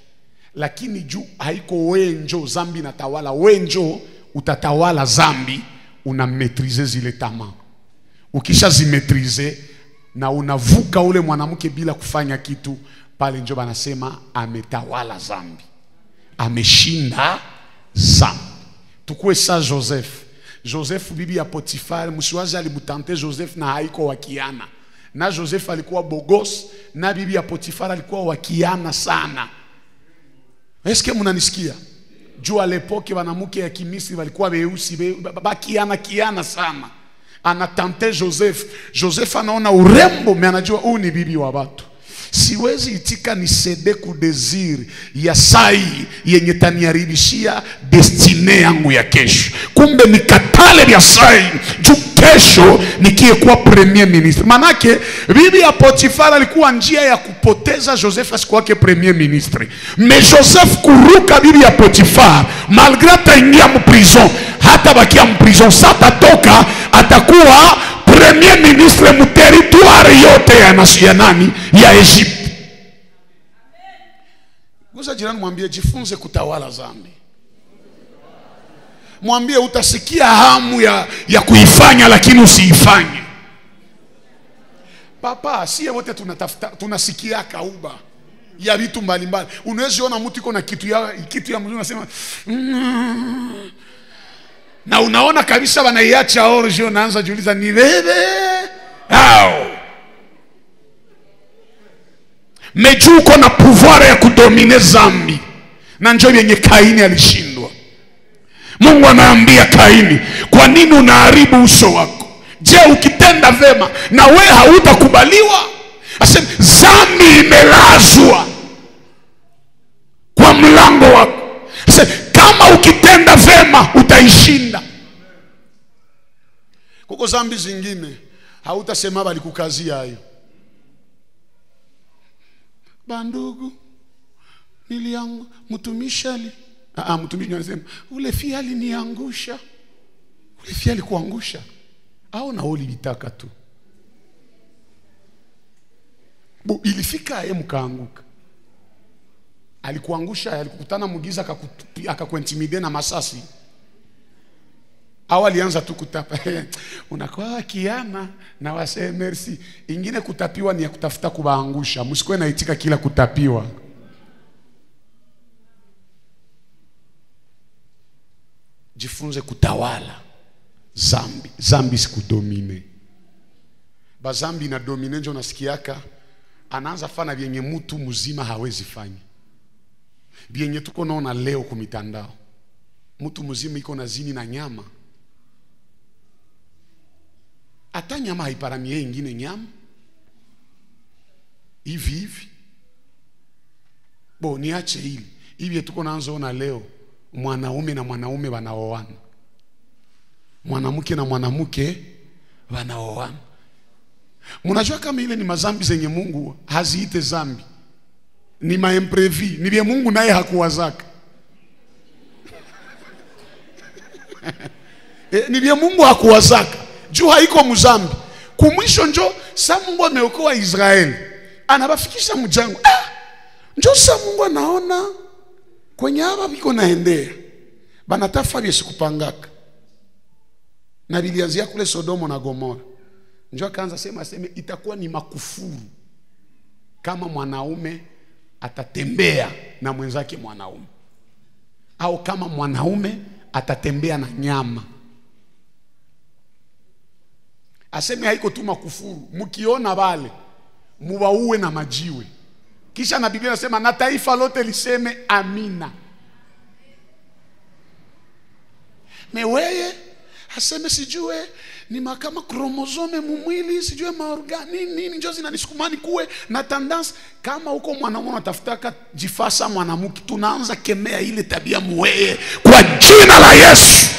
lakini juu haiko wenjo zambi natawala, wenjo utatawala zambi, unametrize zile tamaa. Ukisha zimetrize na unavuka ule mwanamke bila kufanya kitu, pale njo banasema ametawala zambi, ameshinda zambi. Tukue sa Joseph bibi ya Potifar, msiwazi alimutante Joseph na haiko wakiana. Na Joseph alikuwa bogos, na bibi ya Potifar alikuwa wakiana sana. Eske mnanisikia? Juu alepoke wanamuke ya Kimisri walikuwa weusi, kiana sana. Anatante Joseph anaona urembo, me anajua huu ni bibi wa watu. Siwezi itika ni sede ku desir ya sai yenye taniaribishia destine yangu ya kesho. Kumbe nikatale ya sai juu kesho nikie kuwa premier ministre. Manake bibi ya Potifar alikuwa njia ya kupoteza Joseph asikuwake premier ministre. Me Joseph kuruka bibi ya Potifar, malgré ataingia mprison, hata bakia mprison, sata toka atakuwa premier ministre mu territoire yote ya nani? Ya Egypte. Gusa jirani mwambie jifunze kutawala zambi. Mwambie utasikia hamu ya kuifanya lakini usiifanye. Papa, siye wote tunasikia kauba ya vitu mbalimbali. Unaweza ona mtu iko na kitu ya mzuri unasema na unaona kabisa wanaiacha origin, unaanza jiuliza ni wewe hao. Mejuko na pouvoir ya kudomine zambi, na njoo yenye Kaini alishindwa. Mungu anaambia Kaini, kwa nini unaharibu uso wako? Je, ukitenda vema na we hautakubaliwa? Asema zambi imelazwa kwa mlango wako. Asema kama ukitenda vema utaishinda. Kuko zambi zingine Hautasema balikukazia hayo. Bandugu, mtumishi anasema ule fia aliniangusha. Ule fia alikuangusha au na oli bitaka tu? Ilifika yeye mkaanguka. Alikuangusha, alikukutana mugiza akakuintimidate na masasi. Au alianza tu kutapa. Unakuwa kiana na wase merci. Ingine kutapiwa ni ya kutafuta kubaangusha. Msikuwe na itika kila kutapiwa. Jifunze kutawala zambi. Zambi sikudomine. Ba zambi na domine njo nasikiaka anaanza fana vyenye mtu mzima hawezi fanya. Vyenye tuko naona leo kumitandao. Mtu mzima iko na zini na nyama. Hata nyama haiparamie ingine nyama. Hivi. Niache hili. Hivi tuko naanza ona leo mwanaume na mwanaume wanaoana. Mwanamke na mwanamke wanaoana. Mnajua kama ile ni mazambi zenye Mungu haziite zambi. Ni maimprevi, ni vya Mungu naye hakuwazaka. Ni vya Mungu hakuwazaka. Juu haiko mzambi. Kumwisho njo sa Mungu ameokoa Israeli. Anabafikisha mjango. Njo sa Mungu anaona kwenye hapa biko naendea. Banatafa vya sikupangaka. Na bilianzia kule Sodomo na Gomora. Njo akaanza sema itakuwa ni makufuru kama mwanaume atatembea na mwenzake mwanaume, au kama mwanaume atatembea na nyama. Aseme haiko tu makufuru, mkiona wale muwaue na majiwe. Kisha na Biblia inasema na taifa lote liseme amina. Meweye aseme sijue ni makama kromosome mumwili, sijue maorgani nini njo zinanisukumani kuwe na tendance. Kama huko mwanamume unatafutaka jifasa mwanamke, tunaanza kemea ile tabia muweye kwa jina la Yesu.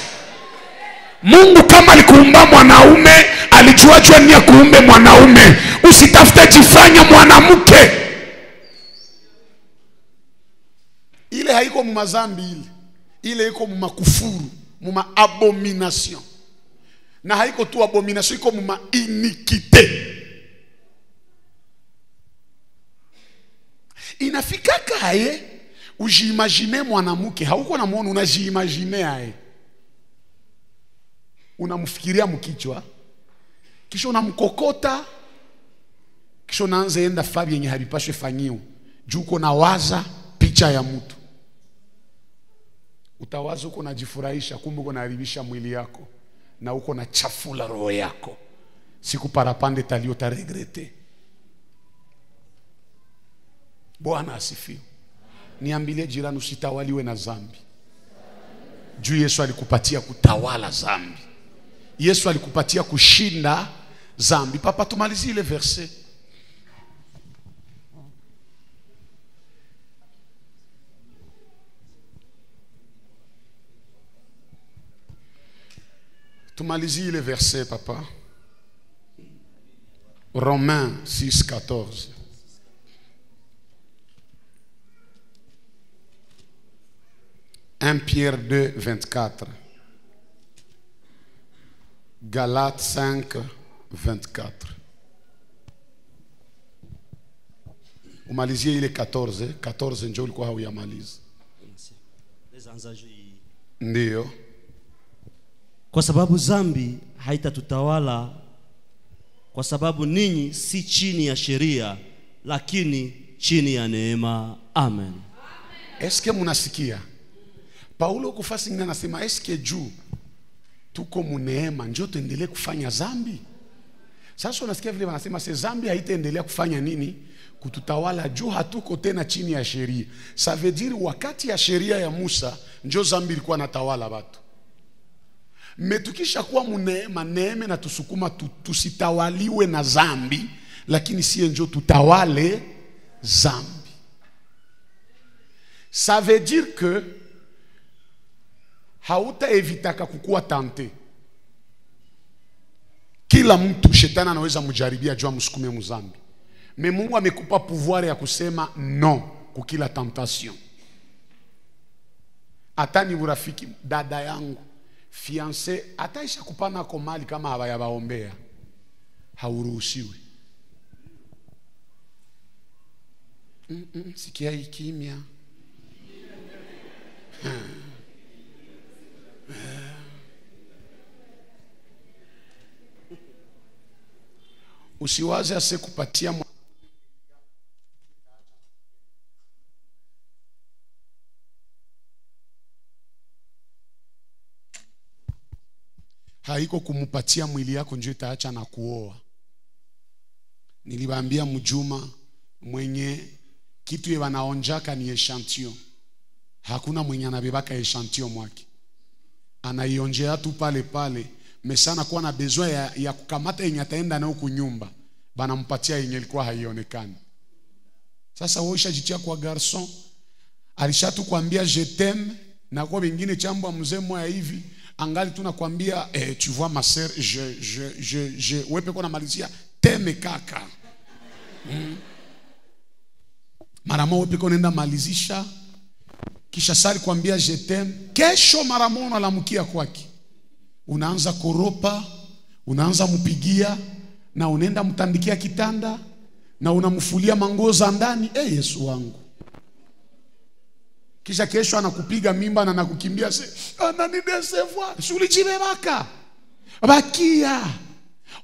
Mungu kama alikuumba mwanaume, alijua ni ya kuumbe mwanaume. Usitafute jifanya mwanamke. Ile haiko mumazambi ile iko mumakufuru, muma abomination. Na haiko tu abomination, iko muma iniquite. Inafika kae ujiimagine mwanamke, hauko na muone, unajiimagine aye. Unamfikiria mkichwa, kisha unamkokota, kisha unaanza enda fabi yenye habipashwe fanyiwa. Juu uko na waza picha ya mtu. Utawaza uko najifurahisha, kumbe uko naharibisha mwili yako. Na uko na chafula roho yako. Siku parapande talio ta regrete. Bwana asifiwe. Niambie jirani usitawaliwe na zambi. Juu Yesu alikupatia kutawala zambi. Yesu alikupatia kushinda zambi. Papa tumalizie ile verset. Tumalizie le verset, papa. Romains 6:14. Pierre 2:24. Galates 5:24. Umalizie ile 14. 14 ndio ulikuwa hauyamaliza. Ndio. Kwa sababu zambi haitatutawala, kwa sababu ninyi si chini ya sheria, lakini chini ya neema. Amen. Eske munasikia? Paulo kufasi ngina nasema eske juu tuko muneema njoo tuendelee kufanya zambi? Sasa unasikia vile wanasema se zambi haitaendelea kufanya nini? Kututawala juu hatuko tena chini ya sheria. Ça veut dire wakati ya sheria ya Musa njoo zambi ilikuwa natawala watu. Metukisha kuwa muneema, neema na tusukuma tusitawaliwe na zambi, lakini siye njoo tutawale zambi. Ça veut dire que hauta evitaka kukua tante. Kila mtu shetani anaweza mjaribia jua msukume mzambi. Mungu amekupa pouvoir ya kusema no kukila tentation. Hata ni urafiki dada yangu fiancé ataisha kupana kwa mali kama hawayabaombea hauruhusiwi. Sikia hii kimya. Usiwaze asikupatia haiko kumupatia mwili yako njoo itaacha na kuoa. Niliwaambia mjuma mwenye kitu ye wanaonjaka ni echantillon. Hakuna mwenye anabebaka echantillon mwake. Anaionjea tu pale pale. Mesana kuwa na besoin ya kukamata yenye ataenda na huku nyumba. Banampatia yenye ilikuwa haionekani. Sasa wewe ushajitia kwa garçon. Alishatu kuambia je t'aime na kwa wengine chambo mzee moya hivi angali tunakwambia tu vois ma sœur je wewe peko na malizia teme kaka. Mara moja peko nenda malizisha kisha sali kuambia je t'aime, kesho mara moja unalamkia kwake. Unaanza koropa, unaanza mpigia na unaenda mtandikia kitanda na unamfulia manguo za ndani. Yesu wangu. Kisha kesho anakupiga mimba na anakukimbia ananidesevoir. Ulijibebaka. Bakia.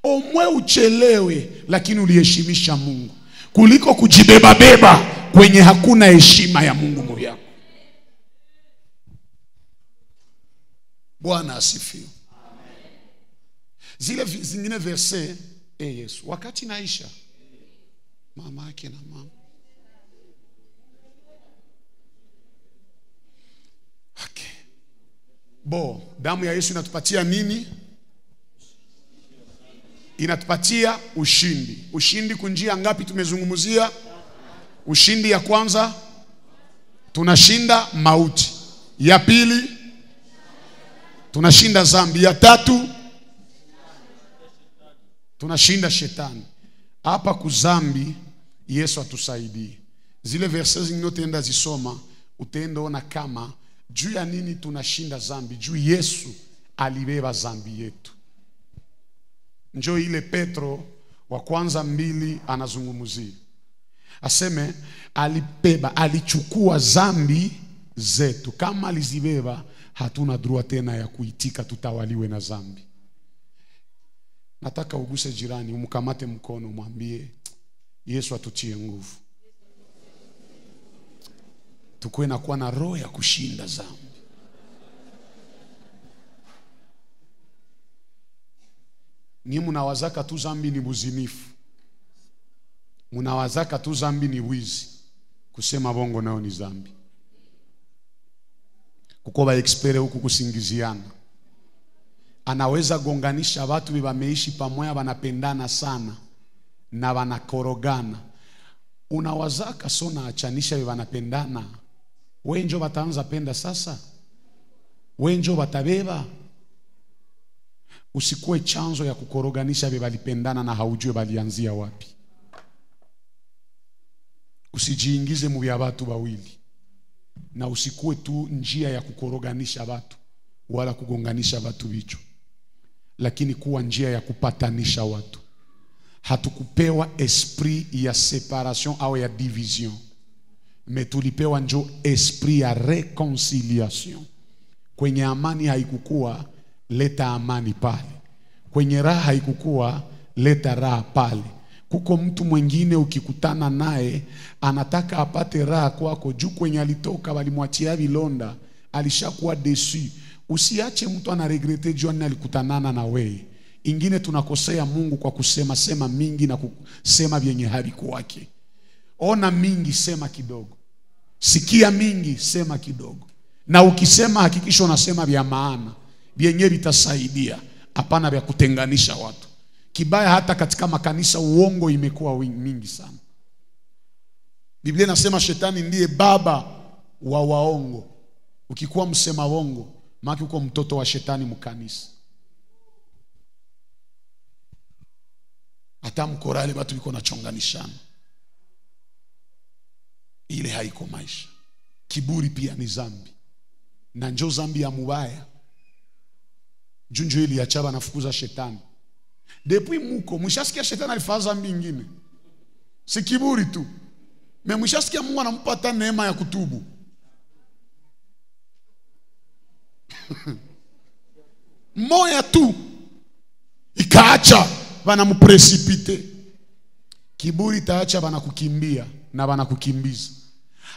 Omwe uchelewe lakini uliheshimisha Mungu kuliko kujibeba beba kwenye hakuna heshima ya Mungu moyo wako. Bwana asifiwe. Zile zingine verse Yesu wakati naisha mama yake na mama. Okay. Damu ya Yesu inatupatia nini? Inatupatia ushindi. Ushindi kunjia ngapi tumezungumzia? Ushindi ya kwanza tunashinda mauti. Ya pili tunashinda dhambi. Ya tatu tunashinda shetani. Hapa kuzambi Yesu atusaidie. Zile verses zingine utaenda zisoma utaenda ona kama juu ya nini tunashinda dhambi. Juu Yesu alibeba dhambi yetu. Njoo ile Petro wa kwanza 2 anazungumzia. Aseme alibeba, alichukua dhambi zetu. Kama alizibeba hatuna droit tena ya kuitika tutawaliwe na dhambi. Nataka uguse jirani, umkamate mkono, mwambie Yesu atutie nguvu. Tukue na kuwa na roho ya kushinda dhambi. Ni mnawazaka tu dhambi ni buzinifu. Mnawazaka tu dhambi ni wizi. Kusema bongo nao ni dhambi. Kukoba expert huku kusingiziana. Anaweza gonganisha watu wameishi pamoja wanapendana sana na wanakorogana. Unawazaka sona achanisha wanapendana. Wenjo wataanza penda sasa. Wenjo watabeba. Usikuwe chanzo ya kukoroganisha walipendana na haujue walianzia wapi. Usijiingize mu ya watu wawili. Na usikuwe tu njia ya kukoroganisha watu wala kugonganisha watu vichwa. Lakini kuwa njia ya kupatanisha watu. Hatukupewa esprit ya separation au ya division. Metulipewa njo esprit ya reconciliation. Kwenye amani haikukua, leta amani pale. Kwenye raha haikukua, leta raha pale. Kuko mtu mwingine ukikutana naye anataka apate raha kwako juu kwenye alitoka walimwachia vilonda, alishakuwa desu. Usiache mtu anaregrete juu alikutanana na wewe. Ingine tunakosea Mungu kwa kusema sema mingi na kusema vyenye havikuwake. Ona mingi, sema kidogo. Sikia mingi, sema kidogo. Na ukisema hakikisha unasema vya maana, vyenye vitasaidia, hapana vya kutenganisha watu. Kibaya hata katika makanisa uongo imekuwa mingi sana. Biblia inasema shetani ndiye baba wa waongo. Ukikuwa msema uongo, maana uko mtoto wa shetani mkanisa. hata mkorale watu biko nachonganishana. Ile haiko maisha. Kiburi pia ni zambi, na njo zambi ya mubaya. Junjo ili ya chaba nafukuza shetani. Depuis muko mwishasikia shetani alifanya zambi ingine, si kiburi tu, me mwishasikia Mungu anampata neema ya kutubu. Moya tu ikaacha bana mpresipite. Kiburi taacha bana kukimbia na bana kukimbiza.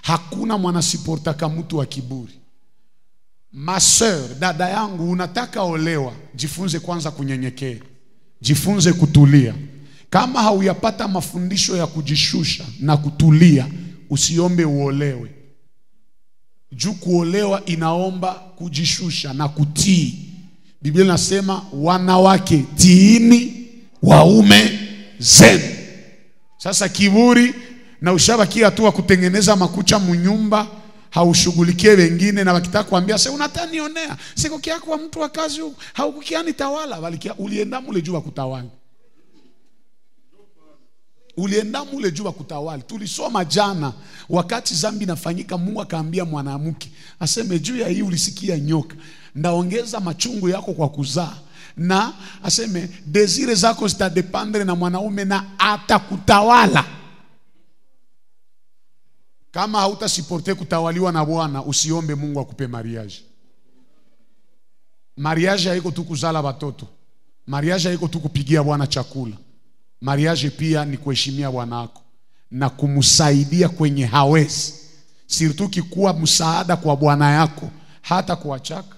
Hakuna mwana siportaka mtu wa kiburi. Ma sœur, dada yangu, unataka olewa, jifunze kwanza kunyenyekea. Jifunze kutulia. Kama hauyapata mafundisho ya kujishusha na kutulia, usiombe uolewe. Juu kuolewa inaomba kujishusha na kutii. Biblia inasema wanawake tiini waume zenu. Sasa kiburi na ushabakia tu kutengeneza makucha munyumba, haushughulikie wengine, na wakitaka kuambia sasa unatanionea, siko kia kwa mtu wa kazi huko, haukukiani tawala, bali ulienda mule juu kutawala. Ulienda mule juu kutawala. Tulisoma jana wakati zambi nafanyika, Mungu akaambia mwanamke aseme juu ya hii ulisikia nyoka, ndaongeza machungu yako kwa kuzaa, na aseme desire zako zitadependre na mwanaume na atakutawala. Kama hautasiporte kutawaliwa na Bwana, usiombe Mungu akupe mariage. Mariage haiko tu kuzala watoto. Mariage haiko tu kupigia Bwana chakula. Mariage pia ni kuheshimia Bwana wako na kumsaidia kwenye hawezi. Sirtu kikuwa msaada kwa Bwana yako hata kuachaka.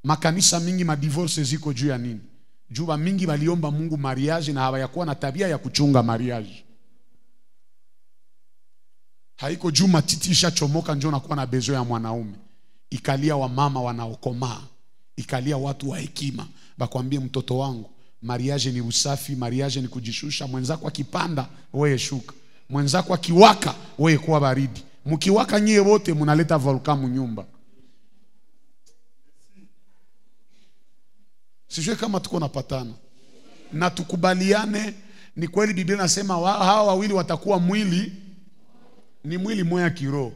Makanisa mingi madivorce ziko juu ya nini? Juu mingi waliomba Mungu mariage na hawayakuwa na tabia ya kuchunga mariage. Haiko juu matiti ishachomoka njoo nakuwa na bezo ya mwanaume. Ikalia wa mama wanaokomaa, ikalia watu wa hekima, bakwambie mtoto wangu, mariage ni usafi, mariage ni kujishusha. Mwenzako akipanda wewe shuka, mwenzako akiwaka wewe kuwa baridi. Mkiwaka nyie wote mnaleta volcano nyumba. Sijui kama tuko napatana na tukubaliane. Ni kweli Biblia inasema hawa wawili watakuwa mwili, ni mwili moja kiroho,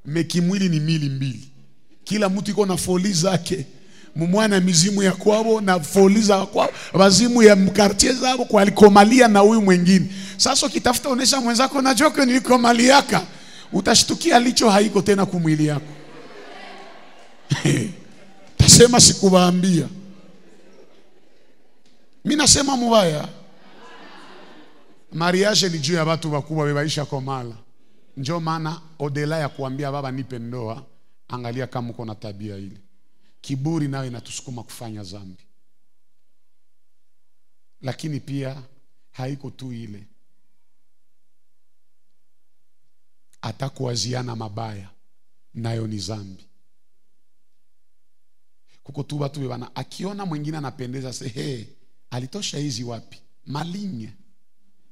mekimwili ni mili mbili. Kila mtu iko na foli zake. Mumwana mizimu ya kwao na foli za kwao, wazimu ya mkartie zao kwa alikomalia na huyu mwingine. Sasa ukitafuta onesha mwenzako na joko nilikomaliaka, utashtukia licho haiko tena kumwili yako. Tasema sikuwaambia. Mimi nasema mubaya. Mariage ni juu ya watu wakubwa webaisha komala. Njoo maana odela ya kuambia baba nipe ndoa, angalia kama uko na tabia ile. Kiburi nayo inatusukuma kufanya dhambi. Lakini pia haiko tu ile. Atakuwaziana mabaya nayo ni dhambi. Kuko tu watu wana akiona mwingine anapendeza se hey, alitosha hizi wapi? Malinye.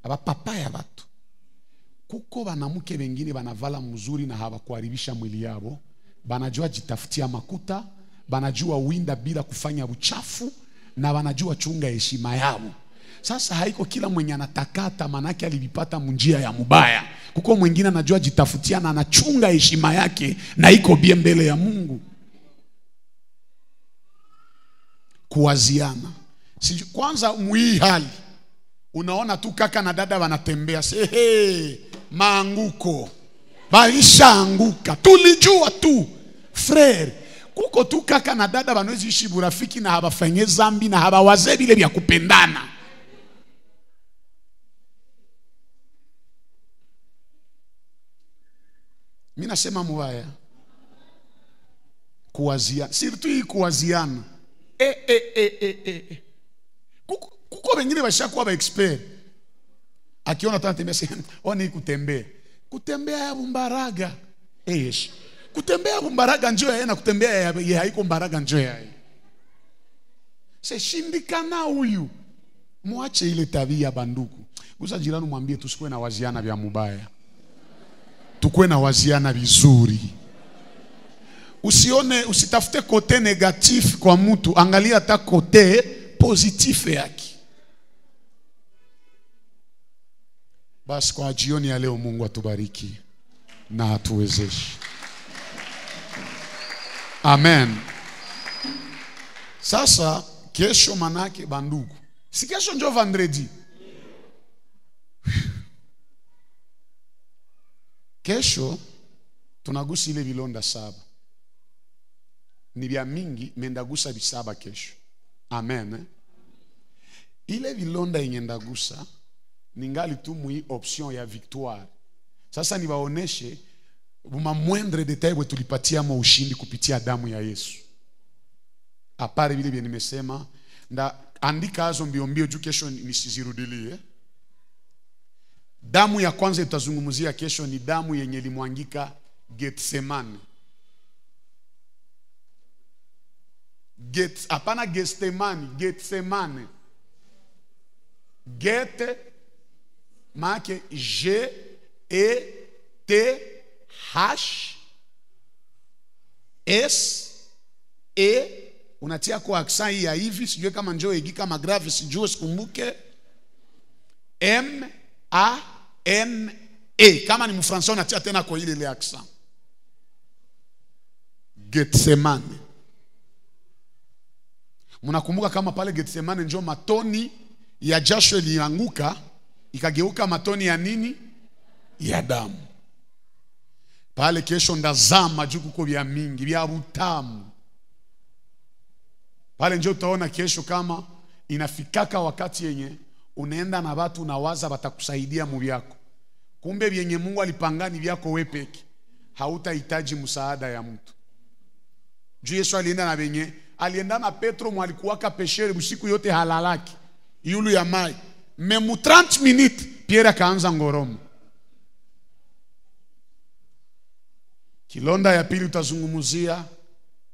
Aba papaya watu. Kuko banamuke wengine banavala mzuri na hawakuharibisha mwili yao, banajua jitafutia makuta, banajua winda bila kufanya uchafu, na banajua chunga heshima yao. Sasa haiko kila mwenye anatakata manake alipata munjia ya mubaya. Kuko mwingine anajua jitafutia na anachunga heshima yake na iko bien mbele ya Mungu. Kuwaziana. Kwanza mwii hali unaona tu kaka na dada wanatembea hey, maanguko baisha anguka, tulijua tu frere. Kuko tu kaka na dada wanawezi ishi burafiki na habafanye zambi na habawaze bile vya kupendana. Mimi nasema mubaya kuwaziana, sirtu hii kuwaziana. Kuko wengine washakuwa ba expert. Akiona tunatembea sema oni kutembea. Kutembea ya Bumbaraga. Eish. Kutembea ya Bumbaraga njoo yeye na kutembea ya haiko Mbaraga njoo yeye. Se shindikana huyu. Muache ile tabia banduku. Gusa jirani mwambie tusikwe na waziana vya mubaya. Tukwe na waziana vizuri. Usione, usitafute kote negatif kwa mtu, angalia hata kote positif yake. Basi kwa jioni ya leo Mungu atubariki na atuwezeshe. Amen. Sasa kesho manake bandugu. Si kesho ndio vendredi. Kesho tunagusa ile vilonda 7. Ni vya mingi mendagusa bisaba kesho. Amen. Ile vilonda yenye ndagusa ningali tu mui option ya victoire. Sasa niwaoneshe buma mwendre detail wetu tulipatia mo ushindi kupitia damu ya Yesu. Apare vile vile nimesema nda andika hazo mbio juu kesho nisizirudilie. Damu ya kwanza tutazungumzia kesho ni damu yenye limwangika Getsemane. Hapana Getsemane, Getsemane. Get maake G E T H S E, unatia kwa accent hii ya hivi, sijue kama njoo igi kama grave, sijue sikumbuke. M A N E, kama ni mfransa unatia tena kwa ile accent. Getsemane. Mnakumbuka kama pale Getsemane njoo matoni ya jasho ilianguka ikageuka matoni ya nini? Ya damu. Pale kesho ndazama juu kuko vya mingi vya utamu. Pale njoo utaona kesho kama inafikaka wakati yenye unaenda na watu unawaza watakusaidia mu vyako. Kumbe vyenye Mungu alipangani vyako wewe peke. Hautahitaji msaada ya mtu. Juu Yesu alienda na venye alienda na Petro mwalikuwaka peshere usiku yote halalaki. Yulu ya mai. Memu 30 minutes Pierre akaanza ngoromo. Kilonda ya pili utazungumuzia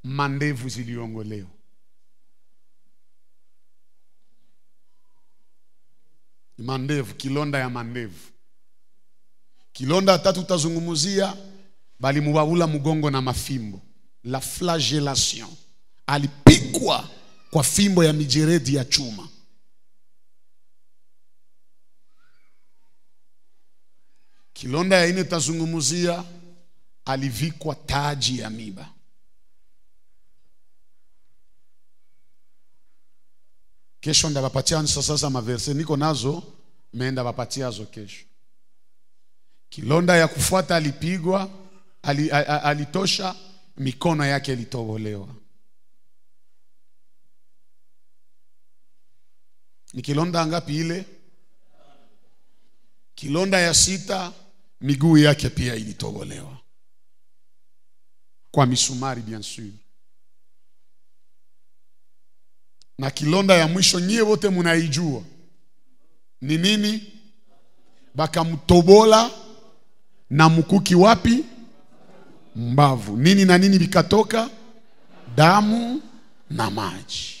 mandevu ziliongolewa. Mandevu, kilonda ya mandevu. Kilonda ya tatu utazungumuzia bali mubabula mugongo na mafimbo. La flagellation. Alipigwa kwa fimbo ya mijeredi ya chuma. Kilonda ya ine utazungumuzia alivikwa taji ya miba. Kesho ndabapatia sasa maverse niko nazo, meenda bapatia azo kesho. Kilonda ya kufuata alipigwa, alitosha, mikono yake ilitobolewa. Ni kilonda ngapi ile? Kilonda ya 6, miguu yake pia ilitobolewa. Kwa misumari bien sûr. Na kilonda ya mwisho nyie wote munaijua. Ni nini? Bakamtobola na mkuki wapi? Mbavu. Nini na nini vikatoka? Damu na maji.